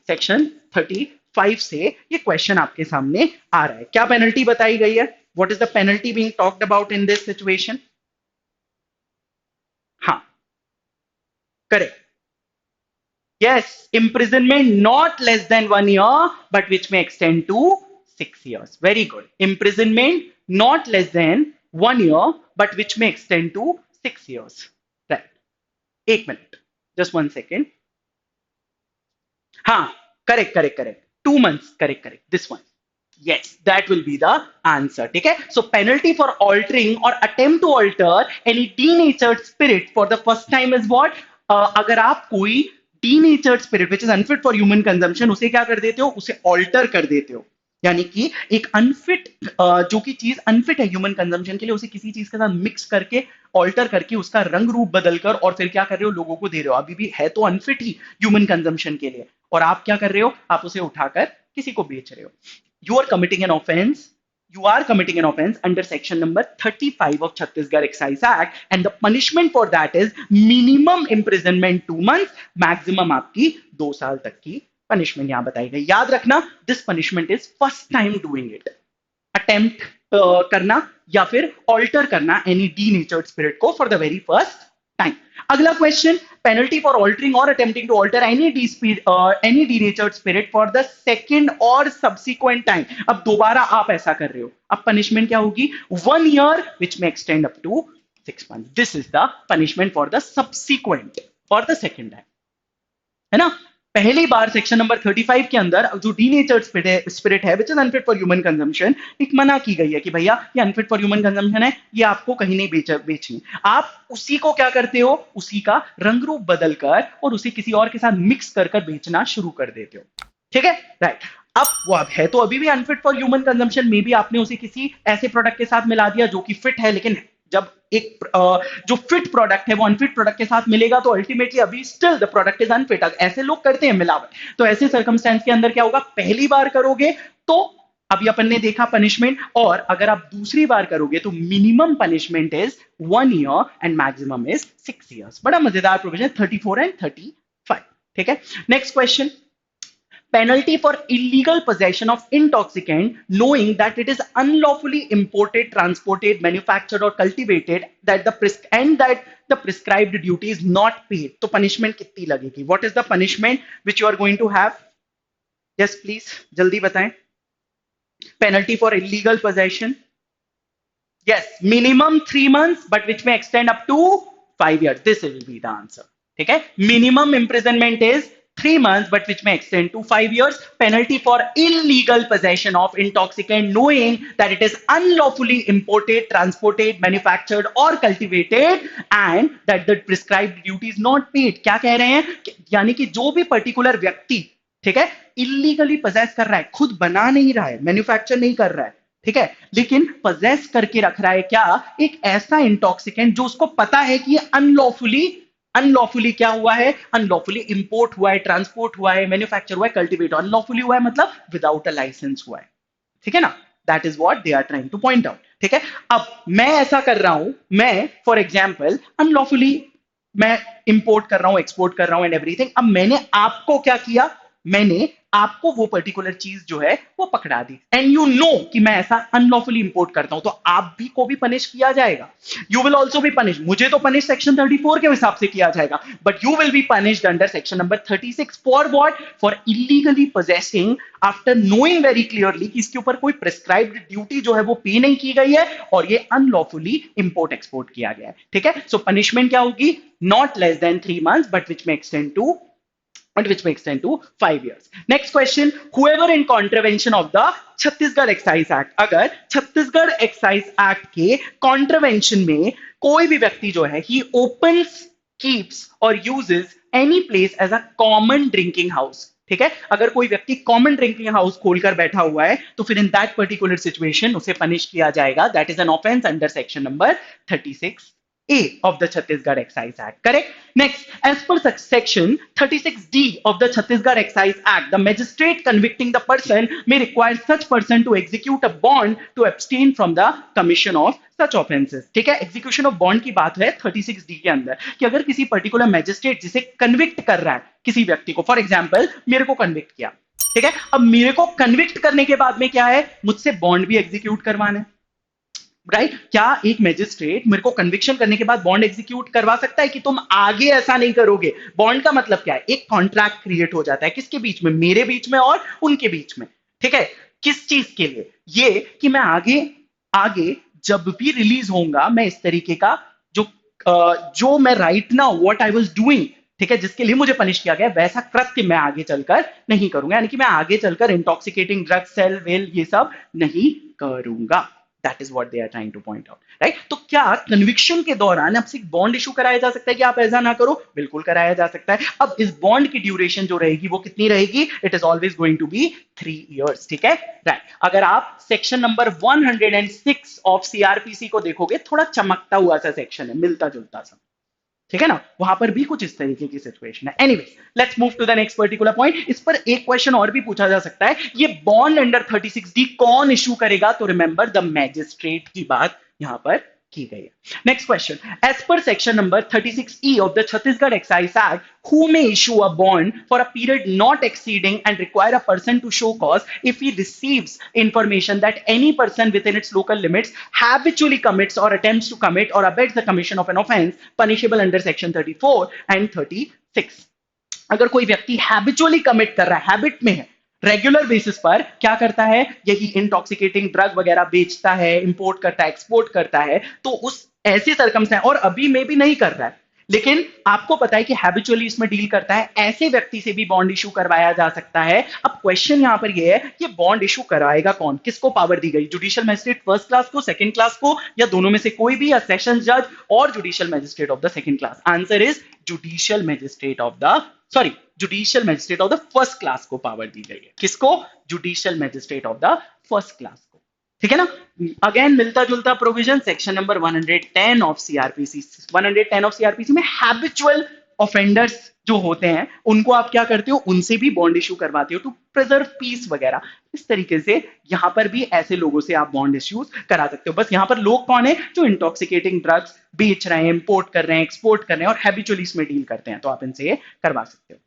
सेक्शन 35 से ये क्वेश्चन आपके सामने आ रहा है. क्या पेनल्टी बताई गई है? What is the penalty being talked about in this situation? हाँ, correct. Yes, imprisonment not less than 1 year, but which may extend to 6 years. Very good. Imprisonment not less than 1 year, but which may extend to 6 years. Right. 1 minute. Just 1 second. हाँ, correct. 2 months. Correct. This one. Yes, that will be the answer. ठीक है? So penalty for altering or attempt to alter any denatured spirit for the first time is what? अगर आप कोई denatured spirit which is unfit for human consumption उसे क्या कर देते हो? उसे alter कर देते हो. यानी कि एक अनफिट, जो कि चीज अनफिट है ह्यूमन कंजम्पशन के लिए, उसे किसी चीज के साथ मिक्स करके ऑल्टर करके उसका रंग रूप बदलकर और फिर क्या कर रहे हो? लोगों को दे रहे हो. अभी भी है तो अनफिट ही ह्यूमन कंजम्पशन के लिए, और आप क्या कर रहे हो? आप उसे उठाकर किसी को बेच रहे हो. You are committing an offense. You are committing an offense under section number 35 of Chhattisgarh Excise Act, and the punishment for that is minimum imprisonment 2 months, maximum आपकी 2 साल तक की punishment यहाँ बताई गई. याद रखना, this punishment is first time doing it. Attempt करना या फिर alter करना any denatured spirit को for the very first time. अगला क्वेश्चन, पेनल्टी फॉर ऑल्टरिंग और attempting to alter any denatured spirit for the second और सब्सिक्वेंट टाइम. अब दोबारा आप ऐसा कर रहे हो, अब पनिशमेंट क्या होगी? 1 ईयर विच में extend up to 6 month. This is the punishment for the subsequent for the second time. है ना? पहली बार सेक्शन नंबर 35 के अंदर जो डीनेचर्ड स्पिरिट है which is unfit for human consumption, एक मना की गई है कि भैया ये अनफिट फॉर ह्यूमन कंजम्पशन है, ये आपको कहीं नहीं बेचनी. आप उसी को क्या करते हो? उसी का रंग रूप बदलकर और उसे किसी और के साथ मिक्स कर बेचना शुरू कर देते हो. ठीक है? राइट. अब वो अब है तो अभी भी अनफिट फॉर ह्यूमन कंजम्पशन में भी आपने उसे किसी ऐसे प्रोडक्ट के साथ मिला दिया जो कि फिट है, लेकिन जब एक जो फिट प्रोडक्ट है वो अनफिट प्रोडक्ट के साथ मिलेगा तो अल्टीमेटली अभी still the product is unfit. ऐसे लोग करते हैं मिलावट. तो ऐसे सर्कमस्टेंस के अंदर क्या होगा? पहली बार करोगे तो अभी अपन ने देखा पनिशमेंट, और अगर आप दूसरी बार करोगे तो minimum punishment is 1 year and maximum is 6 years. बड़ा मजेदार प्रोविजन 34 एंड 35. ठीक है? Next question, penalty for illegal possession of intoxicant knowing that it is unlawfully imported, transported, manufactured or cultivated that the prescribed duty is not paid. तो punishment कितनी लगेगी? What is the punishment which you are going to have? Yes, please, जल्दी बताएं. Penalty for illegal possession. Yes, minimum 3 months, but which may extend up to 5 years. This will be the answer. ठीक है? Minimum imprisonment is 3 months, but which may extend to 5 years. Penalty for illegal possession of intoxicant, knowing that it is unlawfully imported, transported, manufactured, or cultivated, and that the prescribed duty is not paid. क्या कह रहे हैं? यानी कि जो भी particular व्यक्ति, ठीक है, इलीगली पजेस कर रहा है, खुद बना नहीं रहा है, मैन्युफैक्चर नहीं कर रहा है, ठीक है, लेकिन पजेस करके रख रहा है क्या? एक ऐसा इंटॉक्सिकेंट जो उसको पता है कि ये अनलॉफुली क्या हुआ है? अनलॉफुली इंपोर्ट हुआ है, ट्रांसपोर्ट हुआ है, मैन्युफैक्चर हुआ है, कल्टिवेट अनलॉफुली हुआ है, मतलब विदाउट अ लाइसेंस हुआ है. ठीक है ना? That is what they are trying to point out. ठीक है, अब मैं ऐसा कर रहा हूं, मैं फॉर एग्जाम्पल अनलॉफुली मैं इंपोर्ट कर रहा हूं, एक्सपोर्ट कर रहा हूं एंड एवरीथिंग. अब मैंने आपको क्या किया? मैंने आपको वो पर्टिकुलर चीज जो है वो पकड़ा दी, एंड यू नो कि मैं ऐसा अनलॉफुली इंपोर्ट करता हूं, तो आप भी को भी पनिश किया जाएगा. You will also be punish. मुझे तो पनिश सेक्शन 34 के हिसाब से किया जाएगा, but you will be punished under section number 36. For what? For illegally possessing after knowing very clearly कि इसके ऊपर कोई प्रिस्क्राइब्ड ड्यूटी जो है वो पे नहीं की गई है और ये अनलॉफुली इंपोर्ट एक्सपोर्ट किया गया है. ठीक है, सो पनिशमेंट क्या होगी? Not less than 3 months, but which may extend to 5 years. Next question, whoever in contravention of the Chhattisgarh excise act, अगर छत्तीसगढ़ एक्साइज एक्ट के कॉन्ट्रवेंशन में कोई भी व्यक्ति जो है he opens, keeps और uses any place as a common drinking house. ठीक है, अगर कोई व्यक्ति कॉमन ड्रिंकिंग हाउस खोलकर बैठा हुआ है तो फिर इन दैट पर्टिकुलर सिचुएशन उसे पनिश किया जाएगा. That is an offence under section number 36A of the Chhattisgarh Excise Act. Correct? Next, as per section 36D of the Chhattisgarh Excise Act, the magistrate convicting the person may require such person to execute a bond to abstain from the commission of such offenses. ठीक है, execution of bond की बात है 36D के अंदर कि अगर किसी पर्टिकुलर मैजिस्ट्रेट जिसे कन्विक्ट कर रहा है किसी व्यक्ति को, फॉर एग्जाम्पल मेरे को कन्विक्ट किया, ठीक है, अब मेरे को कन्विक्ट करने के बाद में क्या है? मुझसे बॉन्ड भी एग्जीक्यूट करवाना है. राइट? क्या एक मैजिस्ट्रेट मेरे को कन्विक्शन करने के बाद बॉन्ड एग्जीक्यूट करवा सकता है कि तुम आगे ऐसा नहीं करोगे? बॉन्ड का मतलब क्या है? एक कॉन्ट्रैक्ट क्रिएट हो जाता है किसके बीच में? मेरे बीच में और उनके बीच में. ठीक है, किस चीज के लिए? ये कि मैं आगे जब भी रिलीज होऊंगा मैं इस तरीके का जो मैं right now what I was doing, ठीक है, जिसके लिए मुझे पनिश किया गया वैसा कृत्य मैं आगे चलकर नहीं करूंगा. यानी कि मैं आगे चलकर इंटॉक्सिकेटिंग ड्रग, सेल वेल ये सब नहीं करूंगा. That is what they are trying to point out, right? तो क्या कन्विक्शन के दौरान आपसे बॉन्ड इशू कराया जा सकता है कि आप ऐसा ना करो? बिल्कुल कराया जा सकता है. अब इस बॉन्ड की ड्यूरेशन जो रहेगी वो कितनी रहेगी? It is always going to be 3 years. ठीक है, राइट. अगर आप सेक्शन नंबर 106 ऑफ सीआरपीसी को देखोगे, थोड़ा चमकता हुआ सा सेक्शन है, मिलता जुलता सा, ठीक है ना, वहां पर भी कुछ इस तरीके की सिचुएशन है. Anyways, let's move to the next particular point. इस पर एक क्वेश्चन और भी पूछा जा सकता है, ये बॉन्ड अंडर 36D कौन इशू करेगा? तो रिमेंबर द मैजिस्ट्रेट की बात यहां पर की गई है. Next question, as per section number 36E of the Chhattisgarh excise act, who may issue a bond for a period not exceeding and require a person to show cause if he receives information that any person within its local limits habitually commits or attempts to commit or abets the commission of an offense punishable under section 34 and 36. अगर कोई व्यक्ति habitually commit कर रहा है, habit में है, regular basis पर क्या करता है, यही इंटॉक्सिकेटिंग ड्रग वगैरह बेचता है, इंपोर्ट करता है, एक्सपोर्ट करता है, तो उस ऐसे सर्कमस्टेंस, और अभी में भी नहीं कर रहा है लेकिन आपको पता है कि हैबिचुअली इसमें डील करता है, ऐसे व्यक्ति से भी बॉन्ड इशू करवाया जा सकता है. अब क्वेश्चन यहां पर यह है कि बॉन्ड इशू कराएगा कौन? किसको पावर दी गई? जुडिशियल मैजिस्ट्रेट फर्स्ट क्लास को, सेकंड क्लास को, या दोनों में से कोई भी, या सेशंस जज और judicial magistrate of the second class? Answer is judicial magistrate of the first class को पावर दी गई है. किसको? Judicial magistrate of the first class को. ठीक है ना? अगेन मिलता जुलता provision, section number 110 of CrPC. 110 of CrPC में हैबिचुअल ऑफेंडर्स जो होते हैं उनको आप क्या करते हो? उनसे भी बॉन्ड इशू करवाते हो टू प्रिजर्व पीस वगैरह. इस तरीके से यहां पर भी ऐसे लोगों से आप बॉन्ड इश्यूज करा सकते हो. बस यहां पर लोग कौन है? जो इंटॉक्सिकेटिंग ड्रग्स बेच रहे हैं, इंपोर्ट कर रहे हैं, एक्सपोर्ट कर रहे हैं और हैबिचुअली इसमें डील करते हैं, तो आप इनसे करवा सकते हो.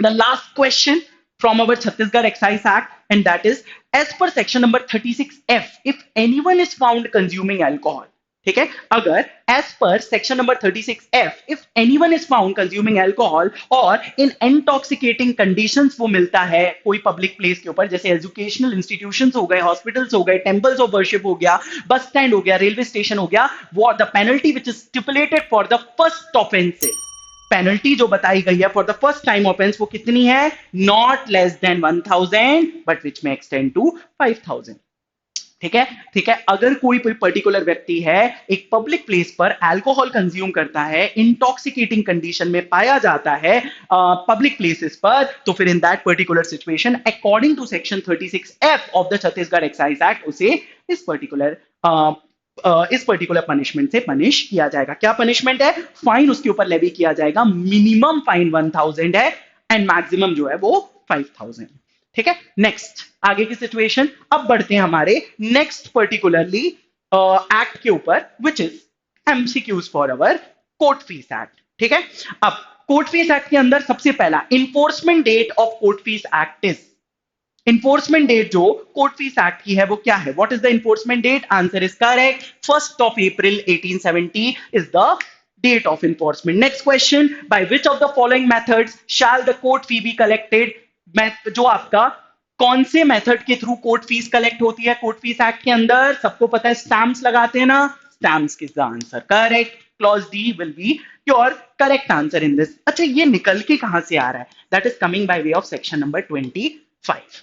The last question from our Chhattisgarh Excise Act, and that is as per section number 36F, if anyone is found consuming alcohol, ठीक है, अगर as per section number 36F if anyone is found consuming alcohol और in intoxicating conditions वो मिलता है कोई public place के ऊपर, जैसे एजुकेशनल इंस्टीट्यूशंस हो गए, हॉस्पिटल्स हो गए, टेंपल्स ऑफ वर्शिप हो गया, बस स्टैंड हो गया, रेलवे स्टेशन हो गया, वो the penalty which is stipulated for the first offences, penalty जो बताई गई है for the first time offence वो कितनी है, not less than 1000 but which में एक्सटेंड टू 5000। ठीक है, ठीक है, अगर कोई पर्टिकुलर व्यक्ति है एक पब्लिक प्लेस पर अल्कोहल कंज्यूम करता है, इंटॉक्सिकेटिंग कंडीशन में पाया जाता है पब्लिक प्लेसेस पर, तो फिर in that particular situation according to section 36F of the Chhattisgarh excise act उसे इस पर्टिकुलर पनिशमेंट से पनिश किया जाएगा। क्या पनिशमेंट है? फाइन उसके ऊपर लेवी किया जाएगा, मिनिमम फाइन 1000 है एंड मैक्सिमम जो है वो 5000। ठीक है, नेक्स्ट आगे की सिचुएशन। अब बढ़ते हैं हमारे नेक्स्ट पर्टिकुलरली एक्ट के ऊपर which is MCQs for our court fees act. ठीक है, अब कोर्ट फीस एक्ट के अंदर सबसे पहला enforcement date of court fees act is, enforcement date जो कोर्ट फीस एक्ट की है वो क्या है? What is the enforcement date? Answer is correct, 1st of April 1870 is the date of enforcement. Next question, by which of the following methods shall the court fee be collected? जो आपका कौन से method के through court fees collect होती है court fees act के अंदर? सबको पता है स्टैम्प्स लगाते हैं ना, stamps is the answer, correct, clause D will be your correct answer in this. अच्छा, ये निकल के कहां से आ रहा है? That is coming by way of section number 25।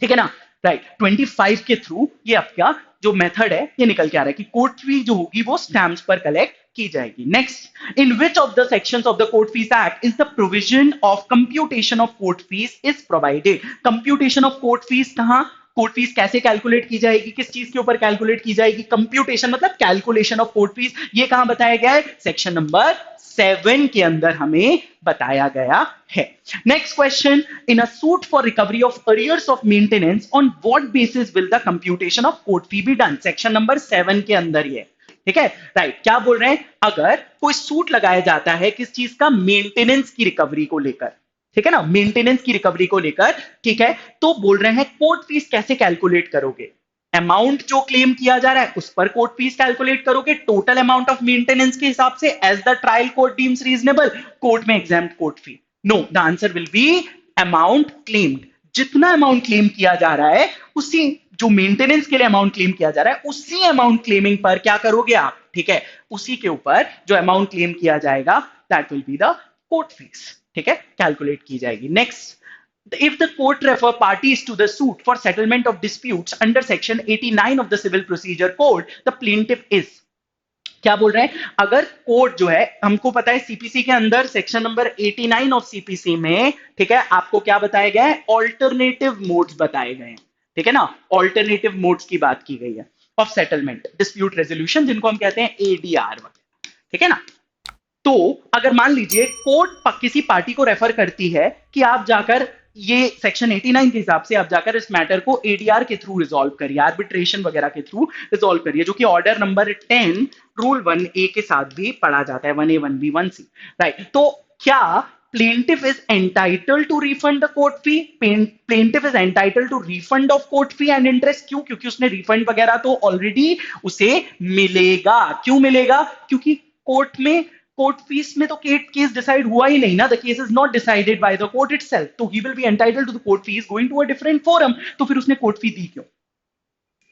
ठीक है ना, राइट, 25 के थ्रू ये आपका जो मेथड है ये निकल के आ रहा है कि कोर्ट फी जो होगी वो स्टैम्प्स पर कलेक्ट की जाएगी। Next, in which of the sections of the court fees act is the provision of computation of court fees is provided? Computation of court fees कहां, कोर्ट फीस कैसे calculate की जाएगी, किस चीज के ऊपर कैलकुलेट की जाएगी? कंप्यूटेशन मतलब कैलकुलेशन ऑफ कोर्ट फीस, ये कहां बताया गया है? सेक्शन नंबर 7 के अंदर हमें बताया गया है। Next question, in a suit for recovery of arrears of maintenance on what basis will the computation of court fee be done? Section number 7 के अंदर ये, ठीक है, राइट, क्या बोल रहे हैं? अगर कोई सूट लगाया जाता है किस चीज का? मेंटेनेंस की रिकवरी को लेकर, ठीक है ना, मेंटेनेंस की रिकवरी को लेकर, ठीक है, तो बोल रहे हैं कोर्ट फीस कैसे कैलकुलेट करोगे? अमाउंट जो क्लेम किया जा रहा है उस पर कोर्ट फीस कैलकुलेट करोगे, टोटल अमाउंट ऑफ मेंटेनेंस के हिसाब से as the trial court deems reasonable, court में exempt court fee? No, the answer will be amount claimed. जितना अमाउंट क्लेम किया जा रहा है उसी, जो मेंटेनेंस के लिए अमाउंट क्लेम किया जा रहा है उसी अमाउंट क्लेमिंग पर क्या करोगे आप? ठीक है, उसी के ऊपर जो अमाउंट क्लेम किया जाएगा that will be the court fees, ठीक है, कैलकुलेट की जाएगी। Next, if the court refer parties to the suit for settlement of disputes under section 89 of the civil procedure code, the plaintiff is, क्या बोल रहे हैं? अगर कोर्ट जो है, हमको पता है सीपीसी के अंदर सेक्शन नंबर 89 ऑफ सीपीसी में, ठीक है, आपको क्या बताया गया है? ऑल्टरनेटिव मोड्स बताए गए हैं, ठीक है ना, ऑल्टरनेटिव मोड्स की बात की गई है ऑफ सेटलमेंट डिस्प्यूट रेजोल्यूशन, जिनको हम कहते हैं एडीआर वगैरह, ठीक है ना। तो अगर मान लीजिए कोर्ट किसी पार्टी को रेफर करती है कि आप जाकर ये सेक्शन 89 के हिसाब से आप जाकर इस मैटर को एडीआर के थ्रू रिजॉल्व करिए, आर्बिट्रेशन वगैरह के थ्रू रिजॉल्व करिए, जो कि ऑर्डर नंबर 10 रूल 1A के साथ भी पढ़ा जाता है, 1A 1B 1C, राइट। तो क्या plaintiff is entitled to refund the court fee? Plaintiff is entitled to refund of court fee and interest। क्यों? क्योंकि उसने रिफंड वगैरह तो ऑलरेडी उसे मिलेगा। क्यों मिलेगा? क्योंकि कोर्ट फीस में तो केस डिसाइड हुआ ही नहीं ना, the case is not decided by the court itself, तो he will be entitled to the court fees going to a different forum, तो फिर उसने कोर्ट फी दी क्यों?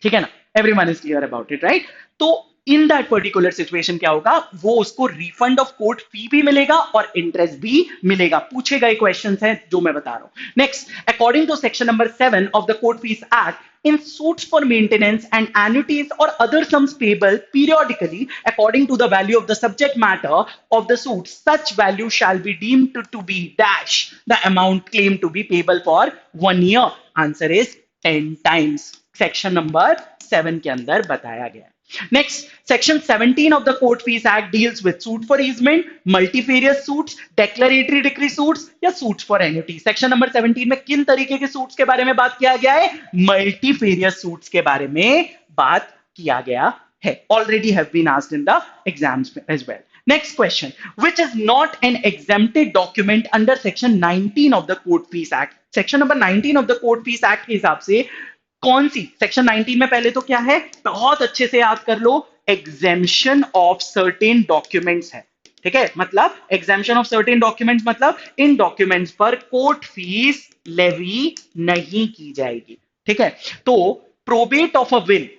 ठीक है ना, everyone is clear about it, right. तो इन दैट पर्टिकुलर सिचुएशन क्या होगा? वो उसको रिफंड ऑफ कोर्ट फी भी मिलेगा और इंटरेस्ट भी मिलेगा। पूछे गए क्वेश्चंस हैं जो मैं बता रहा हूं। Next, according to section number 7 of the court fees act, in suits for maintenance and annuities or other sums payable periodically according to the value of the subject matter of the suit, such value shall be deemed to be dash the amount claimed to be payable for 1 year. Answer is 10 times. Section number 7 के अंदर बताया गया है। Next, section 17 of the Court Fees Act deals with suit for easement, multifarious suits, declaratory decree suits या suits for annuity। Section number 17 में किन तरीके के suits के बारे में बात किया गया है? Multifarious suits के बारे में बात किया गया है। Already have been asked in the exams as well. Next question, which is not an exempted document under section 19 of the Court Fees Act? Section number 19 of the court fees act के हिसाब से कौन C section 19 में पहले तो क्या है, बहुत अच्छे से याद कर लो, एग्जेम्पशन ऑफ सर्टेन डॉक्यूमेंट्स है। ठीक है, मतलब एग्जेम्पशन ऑफ सर्टेन डॉक्यूमेंट्स मतलब इन डॉक्यूमेंट्स पर कोर्ट फीस लेवी नहीं की जाएगी। ठीक है, तो प्रोबेट ऑफ अ विल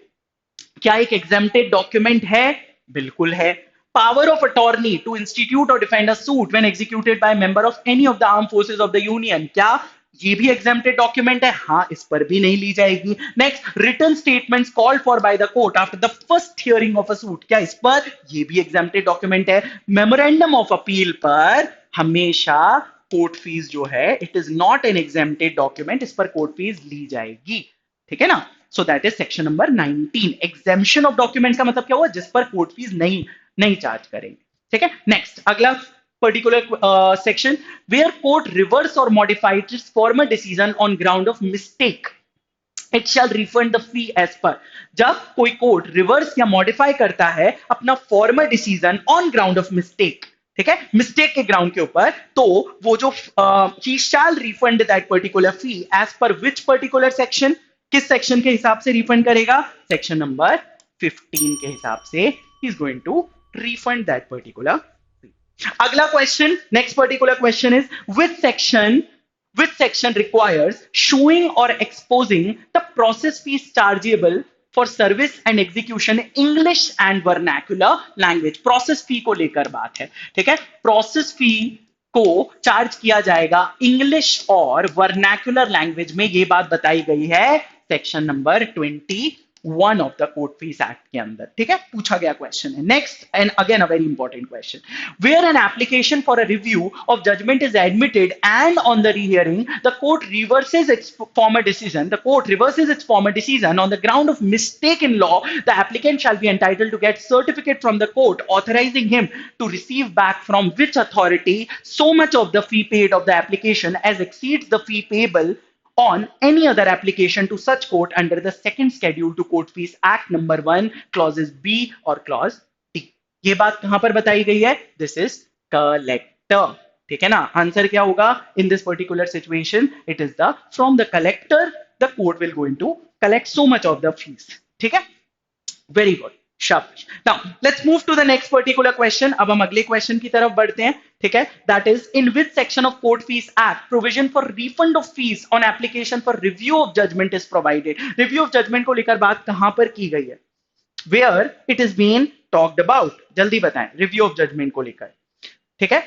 क्या एक एग्जेम्प्टेड डॉक्यूमेंट है? बिल्कुल है। Power of attorney to institute और defend a suit when executed by member of any of the arm forces of the union, क्या ये भी एग्जेम्प्टेड डॉक्यूमेंट है? हाँ, इस पर भी नहीं ली जाएगी। Next, written statements called for by the court after the first hearing of a suit, क्या इस पर? ये भी एग्जेम्प्टेड डॉक्यूमेंट है। मेमोरेंडम ऑफ अपील पर हमेशा कोर्ट फीस जो है, it is not an exempted document, इस पर कोर्ट फीस ली जाएगी। ठीक है ना? So that is section number 19। Exemption of document का मतलब क्या हुआ? जिस पर कोर्ट फीस नहीं नहीं चार्ज करेंगे। ठीक है, नेक्स्ट अगला particular section, where court reverse और modified its former decision on ground of mistake, it shall refund the fee as per. जब कोई कोर्ट रिवर्स या मॉडिफाई करता है अपना farmer decision on ground of mistake, ठीक है, मिस्टेक के ग्राउंड के ऊपर, तो वो जो he shall refund that particular fee as per which particular section, किस सेक्शन के हिसाब से रिफंड करेगा? सेक्शन नंबर 15 के हिसाब से he is going to refund that particular fee. अगला question, next particular question is which section requires showing or exposing the process fees chargeable for service and execution English and vernacular language। Process fee को लेकर बात है। ठीक है, process fee को charge किया जाएगा इंग्लिश और वर्नैक्युलर लैंग्वेज में, ये बात बताई गई है section number 21 of the court fees act के अंदर। ठीक है, पूछा गया क्वेश्चन है। Next and again a very important question, where an application for a review of judgment is admitted and on the rehearing the court reverses its former decision, the court reverses its former decision on the ground of mistake in law, the applicant shall be entitled to get certificate from the court authorizing him to receive back from which authority so much of the fee paid of the application as exceeds the fee payable on any other application to such court under the second schedule to court fees act number 1 clauses B or clause D। ये बात कहां पर बताई गई है? This is collector. ठीक है ना? आंसर क्या होगा in this particular situation? It is the from the collector the court will going to collect so much of the fees. ठीक है, वेरी गुड, शाबाश। Now let's move to the next particular question. अब हम अगले question की तरफ बढ़ते हैं। ठीक है, that is in which section of court fees act provision for refund of fees on application for review of judgment is provided. Review of judgment को लेकर बात कहां पर की गई है? Where it is been talked about, जल्दी बताएं, रिव्यू ऑफ जजमेंट को लेकर। ठीक है,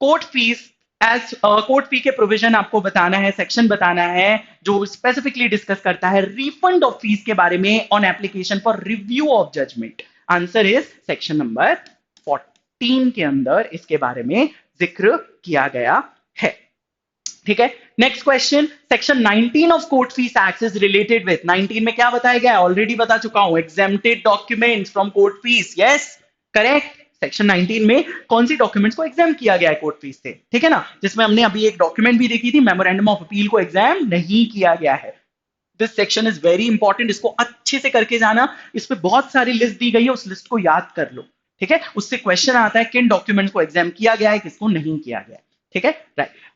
court fees as court fee के प्रोविजन आपको बताना है, सेक्शन बताना है जो स्पेसिफिकली डिस्कस करता है रिफंड ऑफ फीस के बारे में on application for review of judgment. Answer is section number 14 के अंदर इसके बारे में जिक्र किया गया है। ठीक है, next question, section 19 of court fees act is related with, 19 में क्या बताया गया है? ऑलरेडी बता चुका हूं, exempted documents from court fees. Yes, correct. Section 19 में कौन सी डॉक्यूमेंट्स को एग्जाम किया गया है कोर्ट फीस से? ठीक है ना, जिसमें हमने अभी एक डॉक्यूमेंट भी देखी थी, मेमोरेंडम ऑफ अपील को एग्जाम नहीं किया गया है। This section is very important, इसको अच्छे से करके जाना। इस पे बहुत सारी लिस्ट दी गई है, उस लिस्ट को याद कर लो। ठीक है, उससे क्वेश्चन आता है किन डॉक्यूमेंट्स को एग्जाम किया गया है, किसको नहीं किया गया है। ठीक है, right.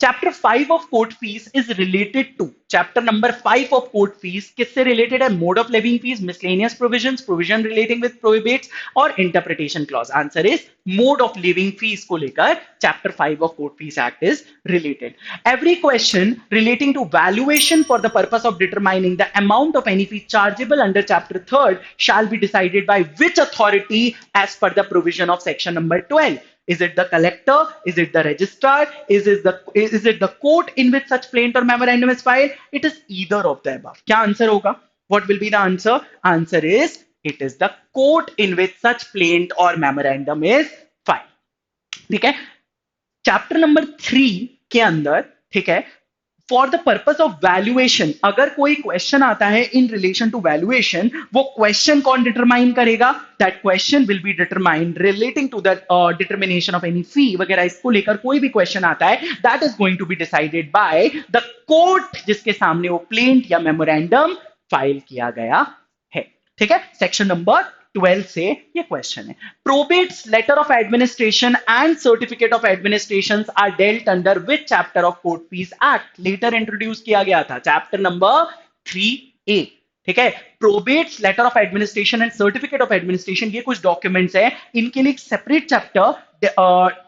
Chapter 5 of court fees is related to, chapter number 5 of court fees किससे रिलेटेड है? Mode of levying fees, miscellaneous provisions, provision relating with prohibits और interpretation clause. Answer is mode of living fees को लेकर chapter 5 of court fees act is related. Every question relating to valuation for the purpose of determining the amount of any fee chargeable under chapter 3 shell be decided by which authority as per the provision of section number 12। Is it the collector? Is it the registrar? Is it the court in which such plaint or memorandum is filed? It is either of the above. क्या answer होगा? What will be the answer? Answer is it is the court in which such plaint or memorandum is filed. ठीक है, chapter number 3 के अंदर, ठीक है, for the purpose of valuation, अगर कोई क्वेश्चन आता है इन रिलेशन टू वैल्यूएशन, वो क्वेश्चन कौन डिटरमाइन करेगा? That question will be determined relating to the determination of any fee वगैरह, इसको लेकर कोई भी क्वेश्चन आता है, that is going to be decided by the court जिसके सामने वो प्लेंट या मेमोरेंडम फाइल किया गया है। ठीक है, सेक्शन नंबर 12 से ये क्वेश्चन है. Probate's letter of administration and certificate of administrations are dealt under which chapter of Court Fees Act? Later introduce किया गया था, chapter number 3A. ठीक है. Probate's letter of administration and certificate of administration, ये कुछ documents है, इनके लिए एक सेपरेट चैप्टर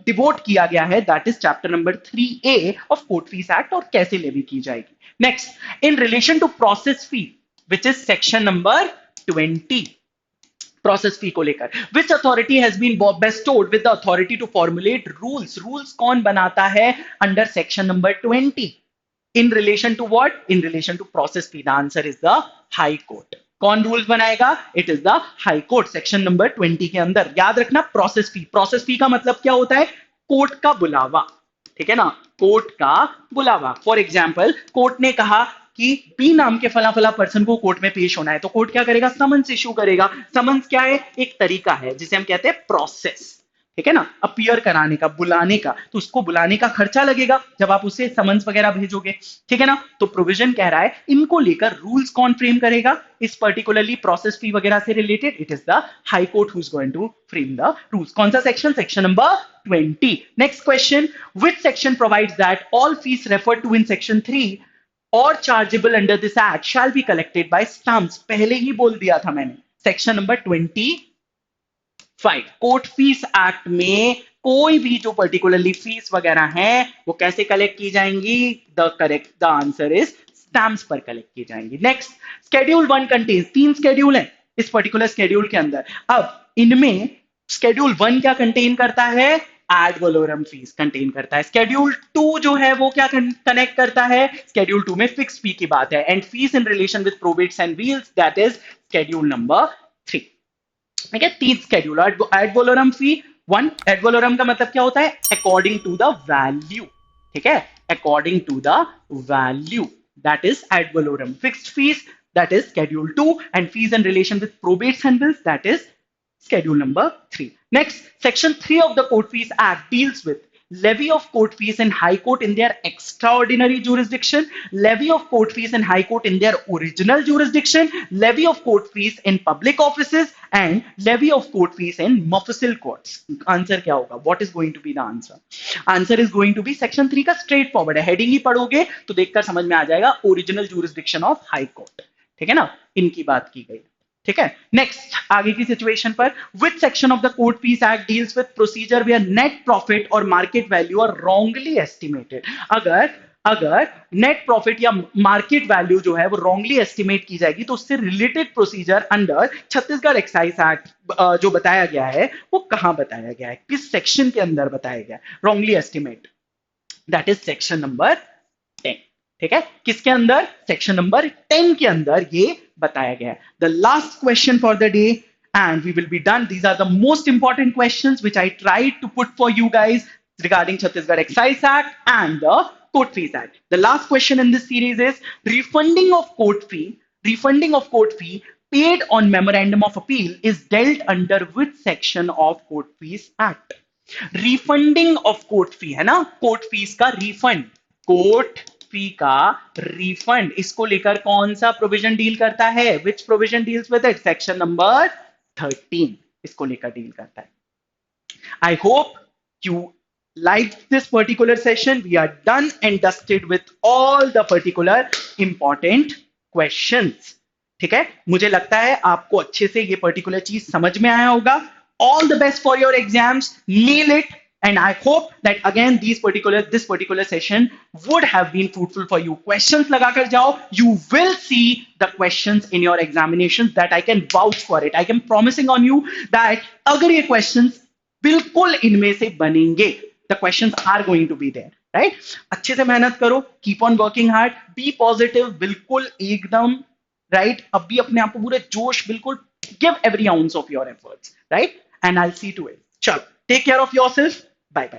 डिवोट किया गया है, that is chapter number 3A of court fees act, और कैसे लेवी की जाएगी. Next, in relation to process fee which is section number 20, process fee को लेकर, which authority has been bestowed with the authority to formulate rules. Rules कौन बनाता है under section number 20? In relation to what? In relation to process fee. The answer is the high court. कौन rules बनाएगा? It is the high court. Section number 20 के अंदर. याद रखना, process फी. Process फी का मतलब क्या होता है? कोर्ट का बुलावा. ठीक है ना, कोर्ट का बुलावा. फॉर एग्जाम्पल, कोर्ट ने कहा कि बी नाम के फला फला पर्सन को कोर्ट में पेश होना है, तो कोर्ट क्या करेगा? समन्स इशू करेगा. समन्स क्या है? एक तरीका है जिसे हम कहते हैं प्रोसेस. ठीक है ना, अपीयर कराने का, बुलाने का. तो उसको बुलाने का खर्चा लगेगा जब आप उसे समन्स वगैरह भेजोगे. ठीक है ना. तो प्रोविजन कह रहा है इनको लेकर रूल्स कौन फ्रेम करेगा इस पर्टिकुलरली प्रोसेस फी वगैरह से related? It is the high court who is going to frame the rules. कौन सा सेक्शन? Section number 20. Next question, which section provides that all fees referred to in section 3 और chargeable under this act shall be collected by stamps? पहले ही बोल दिया था मैंने. Section number 25. Court fees act में कोई भी जो पर्टिकुलरली फीस वगैरह है वो कैसे कलेक्ट की जाएंगी? द आंसर इज स्टैम्प्स पर कलेक्ट की जाएंगी. नेक्स्ट, स्केड्यूल 1 कंटेन्स, 3 स्केड्यूल हैं इस पर्टिकुलर स्केड्यूल के अंदर. अब इनमें स्केड्यूल 1 क्या कंटेन करता है? एड वलोरम फीस कंटेन करता है. स्केड्यूल 2 जो है वो क्या कनेक्ट करता है? स्केड्यूल 2 में फिक्स फी की बात है, and fees in relation with probates and wills, that is schedule number 3. ठीक है, 3 schedule. Ad valorem fee 1. Ad valorem का मतलब क्या होता है? According to the value. ठीक है, according to the value, that is ad valorem. Fixed fees, that is schedule 2, and fees in relation with probates and bills, that is schedule number 3. Next, section 3 of the Court Fees Act deals with levy of court fees in high court in their extraordinary jurisdiction, levy of court fees in high court in their original jurisdiction, levy of court fees in public offices, and levy of court fees in muffle courts. Answer क्या होगा? What is going to be the answer? Answer is going to be section 3 का straight forward है. heading ही पढ़ोगे तो देखकर समझ में आ जाएगा, original jurisdiction of high court. ठीक है ना, इनकी बात की गई. ठीक है. नेक्स्ट, आगे की सिचुएशन पर, which section of the court fees act deals with procedure where net profit और market value are wrongly estimated? अगर नेट प्रॉफिट या मार्केट वैल्यू जो है वो रॉन्गली एस्टिमेट की जाएगी तो उससे related procedure under Chhattisgarh excise act जो बताया गया है वो कहां बताया गया है? किस सेक्शन के अंदर बताया गया है wrongly estimate? That is section number 10. ठीक है, किसके अंदर? सेक्शन नंबर 10 के अंदर ये बताया गया है. The last question for the day and we will be done. These are the most important questions which I tried to put for you guys regarding Chhattisgarh Excise Act and the Court Fees Act. The last question in this series is refunding of court fee paid on memorandum of appeal is dealt under which section of Court Fees Act? Refunding of court fee है ना, court fees का refund, court फी का refund, इसको लेकर कौन सा provision deal करता है? Which provision deals with it? Section number 13 इसको लेकर डील करता है. I hope you like this particular session. We are done and dusted with all the particular important questions. ठीक है, मुझे लगता है आपको अच्छे से ये पर्टिकुलर चीज समझ में आया होगा. All the best for your exams. Nail it. And I hope that again this particular session would have been fruitful for you. Questions लगाकर जाओ. You will see the questions in your examinations, that I can vouch for it. I am promising on you that अगर ये questions बिल्कुल इनमें से बनेंगे, the questions are going to be there, right? अच्छे से मेहनत करो. Keep on working hard. Be positive. बिल्कुल एकदम right. अब भी अपने आप को पूरे जोश बिल्कुल. Give every ounce of your efforts, right? And I'll see to it. चलो, take care of yourself. Bye bye.